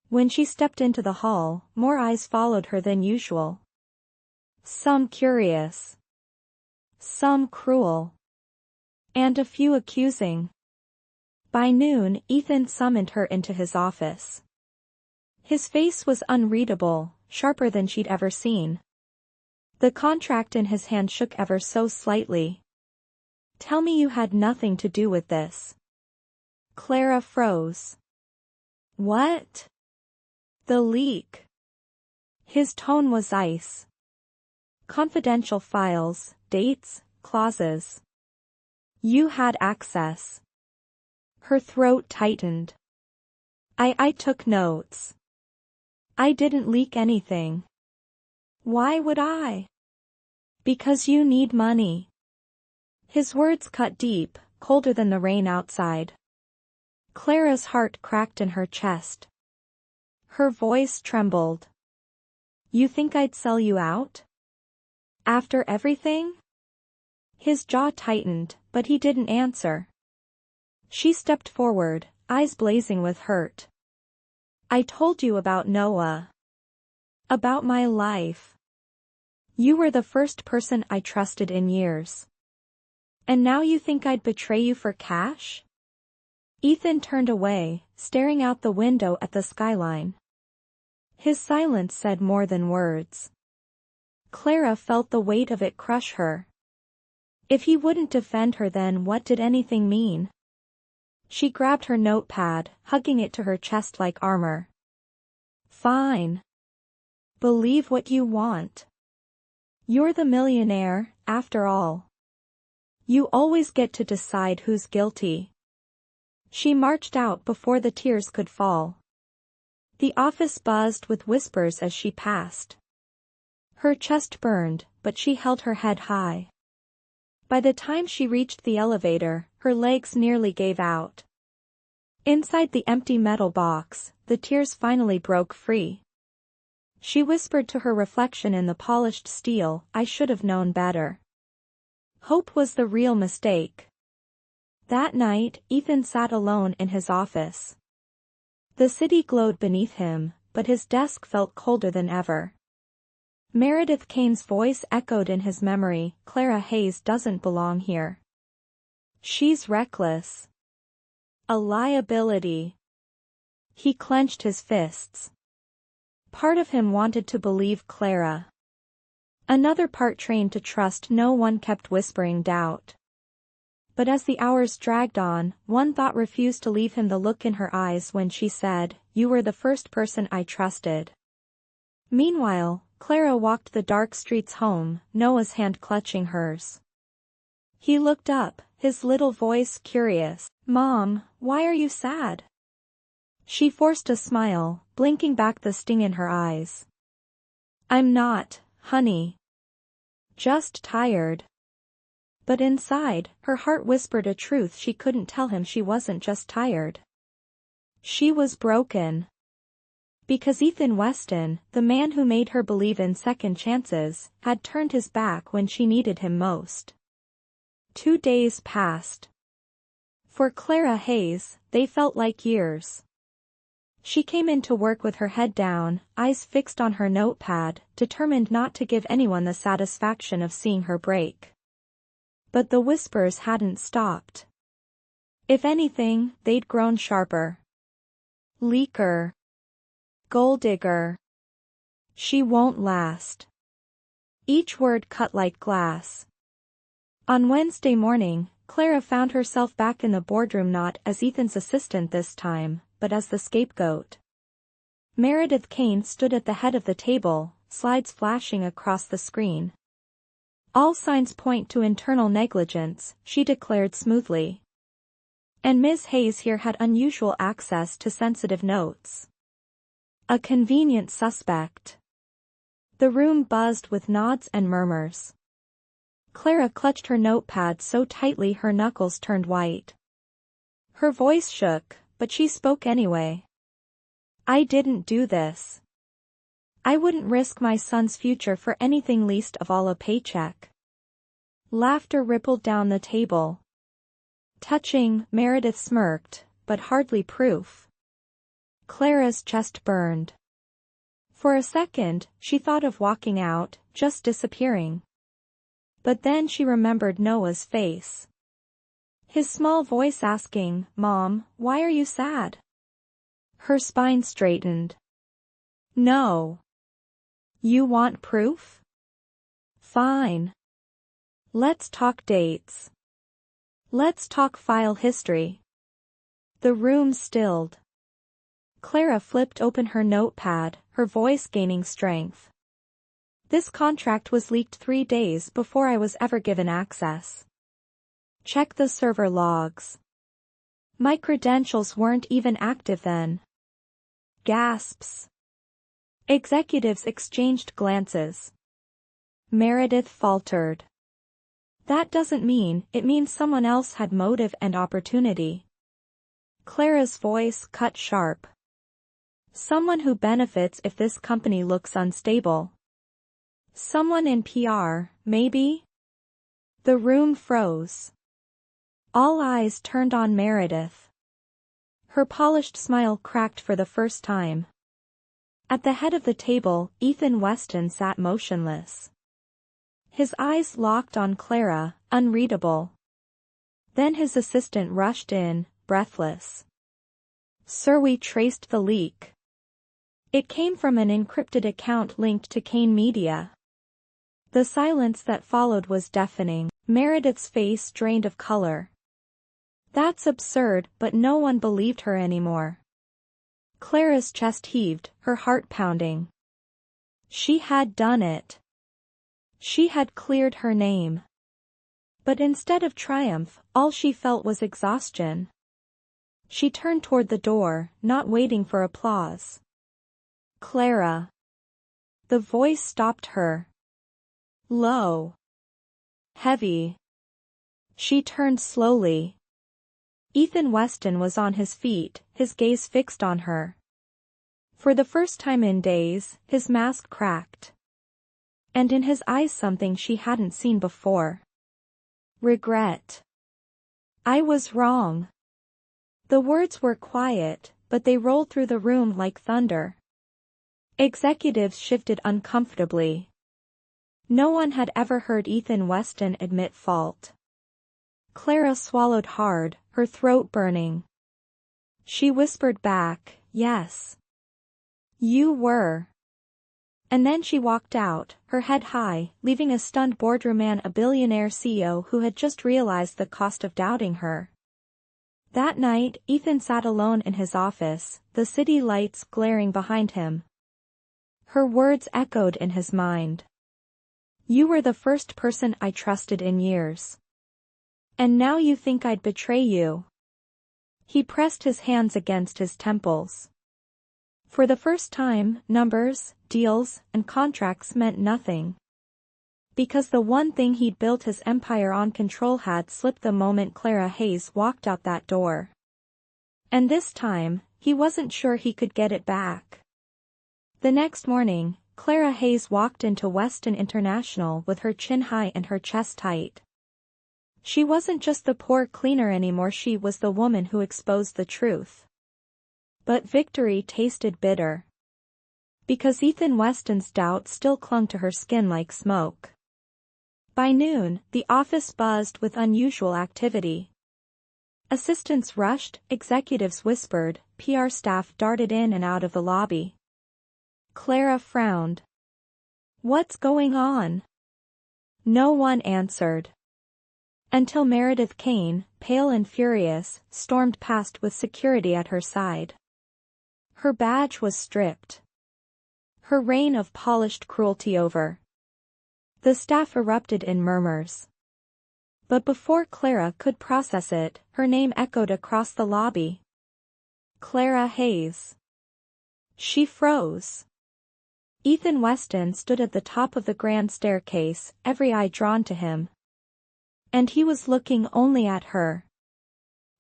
When she stepped into the hall, more eyes followed her than usual. Some curious. Some cruel. And a few accusing. By noon, Ethan summoned her into his office. His face was unreadable, sharper than she'd ever seen. The contract in his hand shook ever so slightly. Tell me you had nothing to do with this. Clara froze. What? The leak. His tone was ice. Confidential files, dates, clauses. You had access. Her throat tightened. I took notes. I didn't leak anything. Why would I? Because you need money. His words cut deep, colder than the rain outside. Clara's heart cracked in her chest. Her voice trembled. You think I'd sell you out? After everything? His jaw tightened, but he didn't answer. She stepped forward, eyes blazing with hurt. I told you about Noah. About my life. You were the first person I trusted in years. And now you think I'd betray you for cash? Ethan turned away, staring out the window at the skyline. His silence said more than words. Clara felt the weight of it crush her. If he wouldn't defend her, then what did anything mean? She grabbed her notepad, hugging it to her chest like armor. Fine. Believe what you want. You're the millionaire, after all. You always get to decide who's guilty. She marched out before the tears could fall. The office buzzed with whispers as she passed. Her chest burned, but she held her head high. By the time she reached the elevator, her legs nearly gave out. Inside the empty metal box, the tears finally broke free. She whispered to her reflection in the polished steel, I should have known better. Hope was the real mistake. That night, Ethan sat alone in his office. The city glowed beneath him, but his desk felt colder than ever. Meredith Kane's voice echoed in his memory, Clara Hayes doesn't belong here. She's reckless. A liability. He clenched his fists. Part of him wanted to believe Clara. Another part trained to trust no one, kept whispering doubt. But as the hours dragged on, one thought refused to leave him, the look in her eyes when she said, You were the first person I trusted. Meanwhile, Clara walked the dark streets home, Noah's hand clutching hers. He looked up, his little voice curious. Mom, why are you sad? She forced a smile, blinking back the sting in her eyes. I'm not, honey. Just tired. But inside, her heart whispered a truth she couldn't tell him. She wasn't just tired. She was broken. Because Ethan Weston, the man who made her believe in second chances, had turned his back when she needed him most. 2 days passed. For Clara Hayes, they felt like years. She came into work with her head down, eyes fixed on her notepad, determined not to give anyone the satisfaction of seeing her break. But the whispers hadn't stopped. If anything, they'd grown sharper. Leaker. Gold digger. She won't last. Each word cut like glass. On Wednesday morning, Clara found herself back in the boardroom, not as Ethan's assistant this time, but as the scapegoat. Meredith Kane stood at the head of the table, slides flashing across the screen. All signs point to internal negligence, she declared smoothly. And Ms. Hayes here had unusual access to sensitive notes. A convenient suspect. The room buzzed with nods and murmurs. Clara clutched her notepad so tightly her knuckles turned white. Her voice shook, but she spoke anyway. I didn't do this. I wouldn't risk my son's future for anything, least of all a paycheck. Laughter rippled down the table. Touching, Meredith smirked, but hardly proof. Clara's chest burned. For a second, she thought of walking out, just disappearing. But then she remembered Noah's face. His small voice asking, "Mom, why are you sad?" Her spine straightened. "No. You want proof? Fine. Let's talk dates. Let's talk file history." The room stilled. Clara flipped open her notepad, her voice gaining strength. "This contract was leaked 3 days before I was ever given access. Check the server logs. My credentials weren't even active then." Gasps. Executives exchanged glances. Meredith faltered. "That doesn't mean, it means someone else had motive and opportunity." Clara's voice cut sharp. "Someone who benefits if this company looks unstable. Someone in PR, maybe?" The room froze. All eyes turned on Meredith. Her polished smile cracked for the first time. At the head of the table, Ethan Weston sat motionless. His eyes locked on Clara, unreadable. Then his assistant rushed in, breathless. "Sir, we traced the leak. It came from an encrypted account linked to Kane Media." The silence that followed was deafening. Meredith's face drained of color. That's absurd, but no one believed her anymore. Clara's chest heaved, her heart pounding. She had done it. She had cleared her name. But instead of triumph, all she felt was exhaustion. She turned toward the door, not waiting for applause. "Clara." The voice stopped her. Low. Heavy. She turned slowly. Ethan Weston was on his feet, his gaze fixed on her. For the first time in days, his mask cracked. And in his eyes something she hadn't seen before. Regret. "I was wrong." The words were quiet, but they rolled through the room like thunder. Executives shifted uncomfortably. No one had ever heard Ethan Weston admit fault. Clara swallowed hard, her throat burning. She whispered back, "Yes. You were." And then she walked out, her head high, leaving a stunned boardroom man, a billionaire CEO who had just realized the cost of doubting her. That night, Ethan sat alone in his office, the city lights glaring behind him. Her words echoed in his mind. "You were the first person I trusted in years. And now you think I'd betray you?" He pressed his hands against his temples. For the first time, numbers, deals, and contracts meant nothing. Because the one thing he'd built his empire on, control, had slipped the moment Clara Hayes walked out that door. And this time, he wasn't sure he could get it back. The next morning, Clara Hayes walked into Weston International with her chin high and her chest tight. She wasn't just the poor cleaner anymore, she was the woman who exposed the truth. But victory tasted bitter. Because Ethan Weston's doubt still clung to her skin like smoke. By noon, the office buzzed with unusual activity. Assistants rushed, executives whispered, PR staff darted in and out of the lobby. Clara frowned. "What's going on?" No one answered. Until Meredith Kane, pale and furious, stormed past with security at her side. Her badge was stripped. Her reign of polished cruelty over. The staff erupted in murmurs. But before Clara could process it, her name echoed across the lobby. Clara Hayes. She froze. Ethan Weston stood at the top of the grand staircase, every eye drawn to him. And he was looking only at her.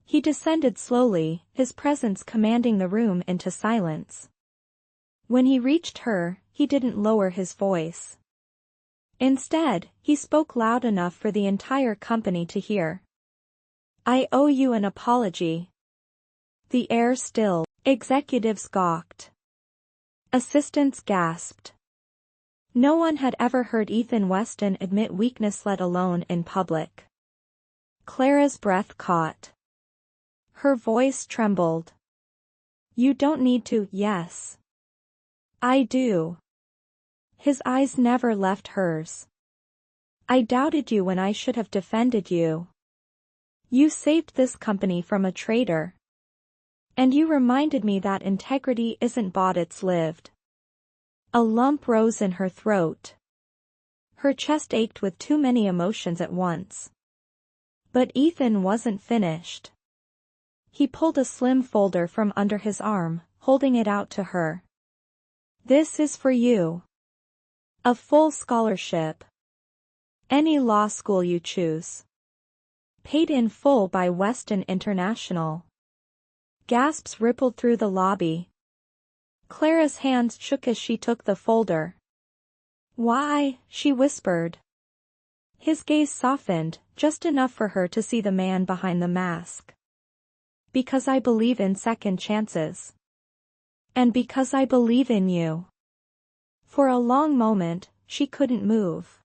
He descended slowly, his presence commanding the room into silence. When he reached her, he didn't lower his voice. Instead, he spoke loud enough for the entire company to hear. I owe you an apology. The air stilled. Executives gawked. Assistants gasped. No one had ever heard Ethan Weston admit weakness, let alone in public. Clara's breath caught. Her voice trembled. You don't need to. Yes. I do. His eyes never left hers. I doubted you when I should have defended you. You saved this company from a traitor. And you reminded me that integrity isn't bought, it's lived. A lump rose in her throat. Her chest ached with too many emotions at once. But Ethan wasn't finished. He pulled a slim folder from under his arm, holding it out to her. This is for you. A full scholarship. Any law school you choose. Paid in full by Weston International. Gasps rippled through the lobby. Clara's hands shook as she took the folder. Why? She whispered. His gaze softened, just enough for her to see the man behind the mask. Because I believe in second chances. And because I believe in you. For a long moment, she couldn't move.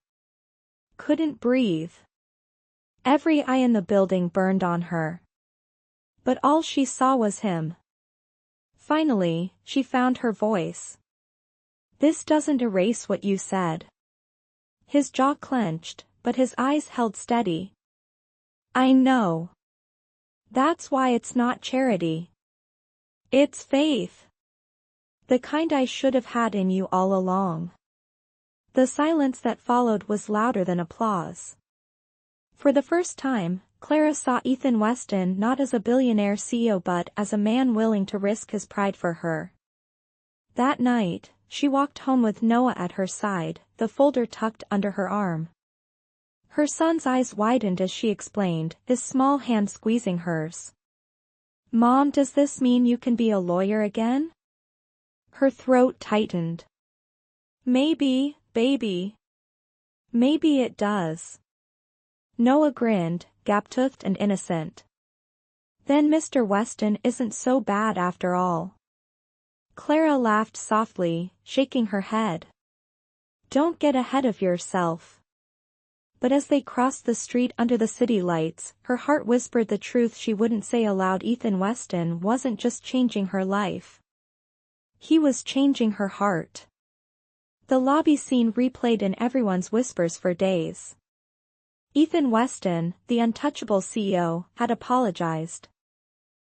Couldn't breathe. Every eye in the building burned on her. But all she saw was him. Finally, she found her voice. This doesn't erase what you said. His jaw clenched, but his eyes held steady. I know. That's why it's not charity. It's faith. The kind I should have had in you all along. The silence that followed was louder than applause. For the first time, Clara saw Ethan Weston not as a billionaire CEO but as a man willing to risk his pride for her. That night, she walked home with Noah at her side, the folder tucked under her arm. Her son's eyes widened as she explained, his small hand squeezing hers. Mom, does this mean you can be a lawyer again? Her throat tightened. Maybe, baby. Maybe it does. Noah grinned, gap-toothed and innocent. Then Mr. Weston isn't so bad after all. Clara laughed softly, shaking her head. Don't get ahead of yourself. But as they crossed the street under the city lights, her heart whispered the truth she wouldn't say aloud. Ethan Weston wasn't just changing her life. He was changing her heart. The lobby scene replayed in everyone's whispers for days. Ethan Weston, the untouchable CEO, had apologized.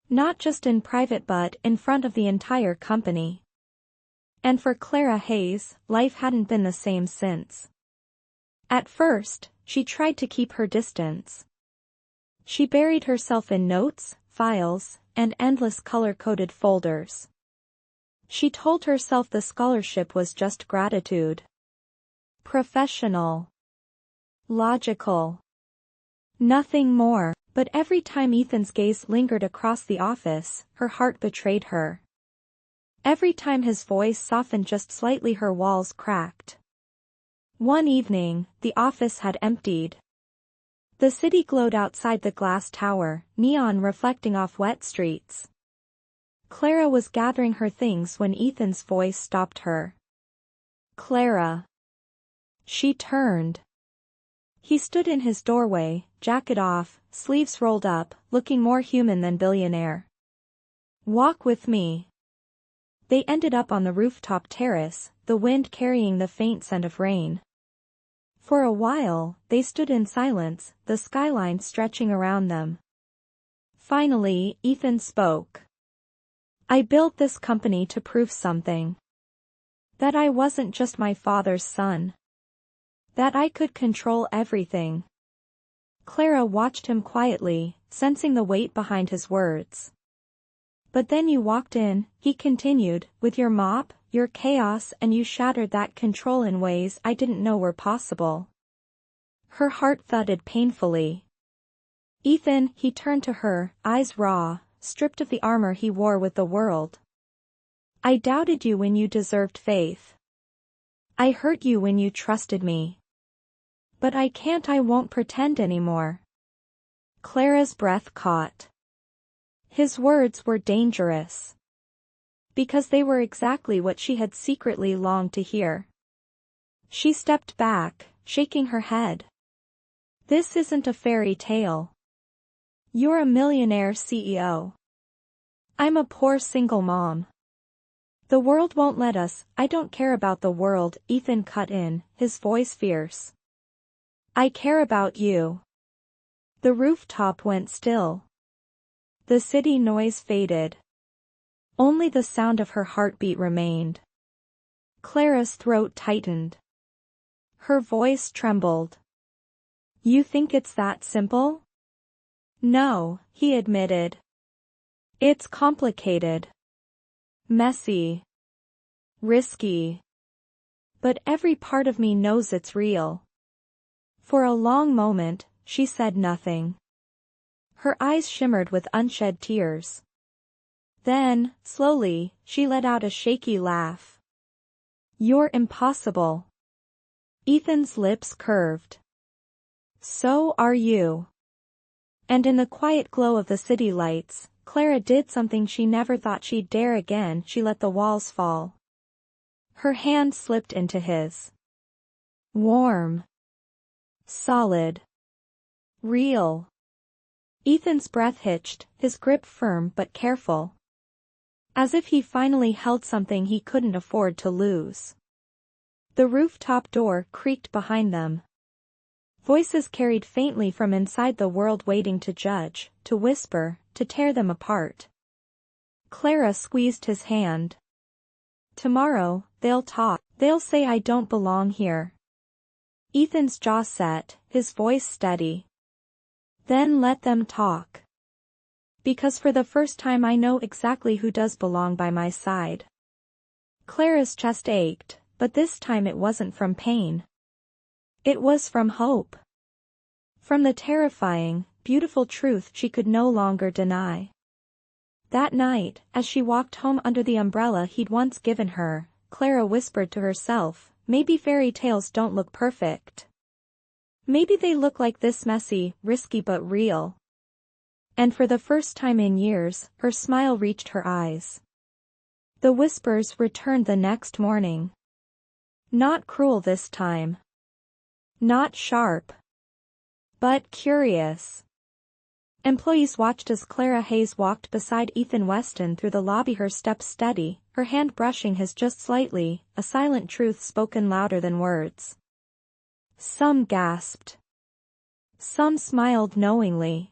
Not just in private but in front of the entire company. And for Clara Hayes, life hadn't been the same since. At first, she tried to keep her distance. She buried herself in notes, files, and endless color-coded folders. She told herself the scholarship was just gratitude. Professional. Logical. Nothing more, but every time Ethan's gaze lingered across the office, her heart betrayed her. Every time his voice softened just slightly, her walls cracked. One evening, the office had emptied. The city glowed outside the glass tower, neon reflecting off wet streets. Clara was gathering her things when Ethan's voice stopped her. Clara. She turned. He stood in his doorway, jacket off, sleeves rolled up, looking more human than billionaire. Walk with me. They ended up on the rooftop terrace, the wind carrying the faint scent of rain. For a while, they stood in silence, the skyline stretching around them. Finally, Ethan spoke. I built this company to prove something. That I wasn't just my father's son. That I could control everything. Clara watched him quietly, sensing the weight behind his words. But then you walked in, he continued, with your mop, your chaos, and you shattered that control in ways I didn't know were possible. Her heart thudded painfully. Ethan, he turned to her, eyes raw, stripped of the armor he wore with the world. I doubted you when you deserved faith. I hurt you when you trusted me. But I won't pretend anymore. Clara's breath caught. His words were dangerous. Because they were exactly what she had secretly longed to hear. She stepped back, shaking her head. This isn't a fairy tale. You're a millionaire CEO. I'm a poor single mom. The world won't let us. I don't care about the world, Ethan cut in, his voice fierce. I care about you. The rooftop went still. The city noise faded. Only the sound of her heartbeat remained. Clara's throat tightened. Her voice trembled. You think it's that simple? No, he admitted. It's complicated. Messy. Risky. But every part of me knows it's real. For a long moment, she said nothing. Her eyes shimmered with unshed tears. Then, slowly, she let out a shaky laugh. You're impossible. Ethan's lips curved. So are you. And in the quiet glow of the city lights, Clara did something she never thought she'd dare again. She let the walls fall. Her hand slipped into his. Warm. Solid. Real. Ethan's breath hitched, his grip firm but careful. As if he finally held something he couldn't afford to lose. The rooftop door creaked behind them. Voices carried faintly from inside the world waiting to judge, to whisper, to tear them apart. Clara squeezed his hand. Tomorrow, they'll talk. They'll say I don't belong here. Ethan's jaw set, his voice steady. Then let them talk. Because for the first time I know exactly who does belong by my side. Clara's chest ached, but this time it wasn't from pain. It was from hope. From the terrifying, beautiful truth she could no longer deny. That night, as she walked home under the umbrella he'd once given her, Clara whispered to herself, maybe fairy tales don't look perfect. Maybe they look like this, messy, risky but real. And for the first time in years, her smile reached her eyes. The whispers returned the next morning. Not cruel this time. Not sharp. But curious. Employees watched as Clara Hayes walked beside Ethan Weston through the lobby, her steps steady, her hand brushing his just slightly, a silent truth spoken louder than words. Some gasped. Some smiled knowingly.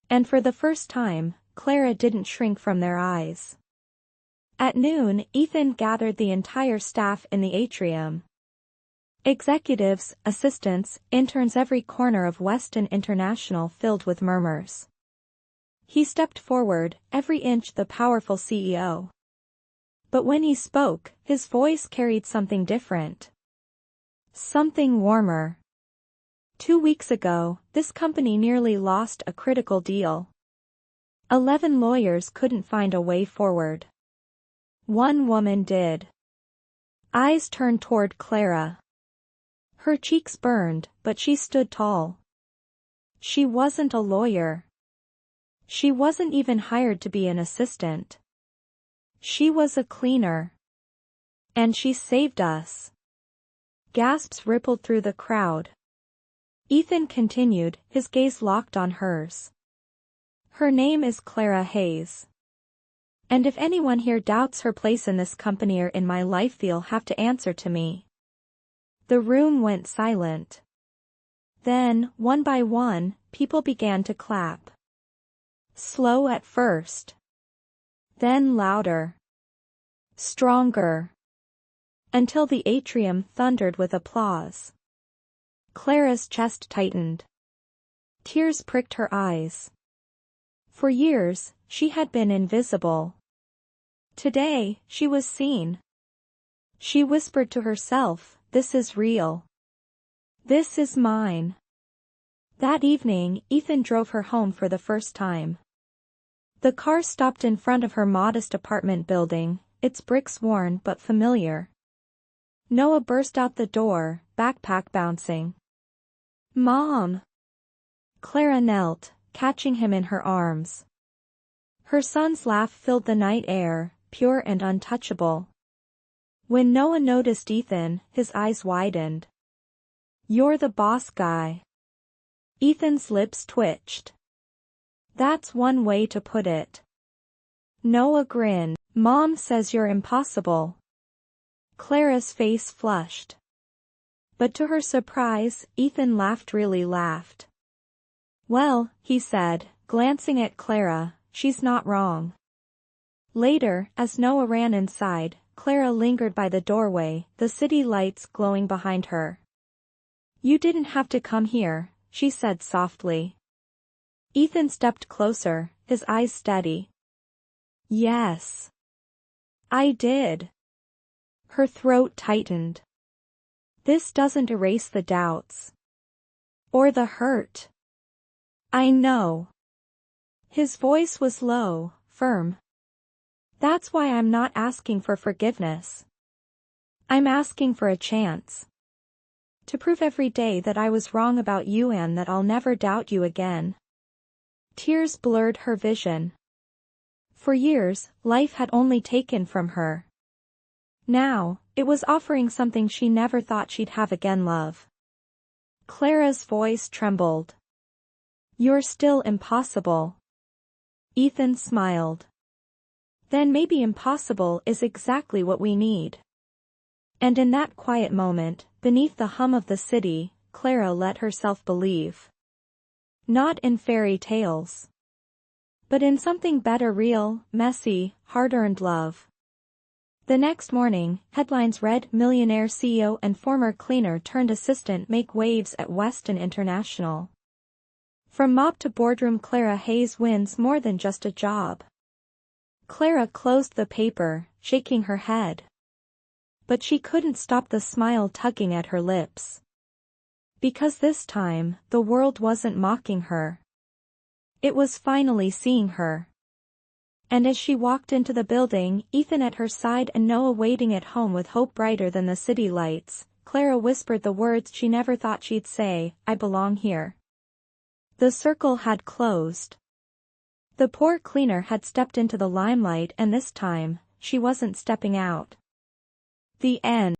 And for the first time, Clara didn't shrink from their eyes. At noon, Ethan gathered the entire staff in the atrium. Executives, assistants, interns, every corner of Weston International filled with murmurs. He stepped forward, every inch the powerful CEO. But when he spoke, his voice carried something different. Something warmer. 2 weeks ago, this company nearly lost a critical deal. 11 lawyers couldn't find a way forward. One woman did. Eyes turned toward Clara. Her cheeks burned, but she stood tall. She wasn't a lawyer. She wasn't even hired to be an assistant. She was a cleaner. And she saved us. Gasps rippled through the crowd. Ethan continued, his gaze locked on hers. Her name is Clara Hayes. And if anyone here doubts her place in this company or in my life, they'll have to answer to me. The room went silent. Then, one by one, people began to clap. Slow at first. Then louder. Stronger. Until the atrium thundered with applause. Clara's chest tightened. Tears pricked her eyes. For years, she had been invisible. Today, she was seen. She whispered to herself, this is real. This is mine. That evening, Ethan drove her home for the first time. The car stopped in front of her modest apartment building, its bricks worn but familiar. Noah burst out the door, backpack bouncing. Mom! Clara knelt, catching him in her arms. Her son's laugh filled the night air, pure and untouchable. When Noah noticed Ethan, his eyes widened. "You're the boss guy." Ethan's lips twitched. "That's one way to put it." Noah grinned. "Mom says you're impossible." Clara's face flushed. But to her surprise, Ethan really laughed. "Well," he said, glancing at Clara, "she's not wrong." Later, as Noah ran inside, Clara lingered by the doorway, the city lights glowing behind her. "You didn't have to come here," she said softly. Ethan stepped closer, his eyes steady. "Yes. I did." Her throat tightened. "This doesn't erase the doubts. Or the hurt." "I know." His voice was low, firm. "That's why I'm not asking for forgiveness. I'm asking for a chance. To prove every day that I was wrong about you and that I'll never doubt you again." Tears blurred her vision. For years, life had only taken from her. Now, it was offering something she never thought she'd have again: love. Clara's voice trembled. "You're still impossible." Ethan smiled. "Then maybe impossible is exactly what we need." And in that quiet moment, beneath the hum of the city, Clara let herself believe. Not in fairy tales, but in something better: real, messy, hard-earned love. The next morning, headlines read: "Millionaire CEO and former cleaner turned assistant make waves at Weston International." From mob to boardroom, Clara Hayes wins more than just a job. Clara closed the paper, shaking her head. But she couldn't stop the smile tugging at her lips. Because this time, the world wasn't mocking her. It was finally seeing her. And as she walked into the building, Ethan at her side and Noah waiting at home with hope brighter than the city lights, Clara whispered the words she never thought she'd say: "I belong here." The circle had closed. The poor cleaner had stepped into the limelight, and this time, she wasn't stepping out. The end.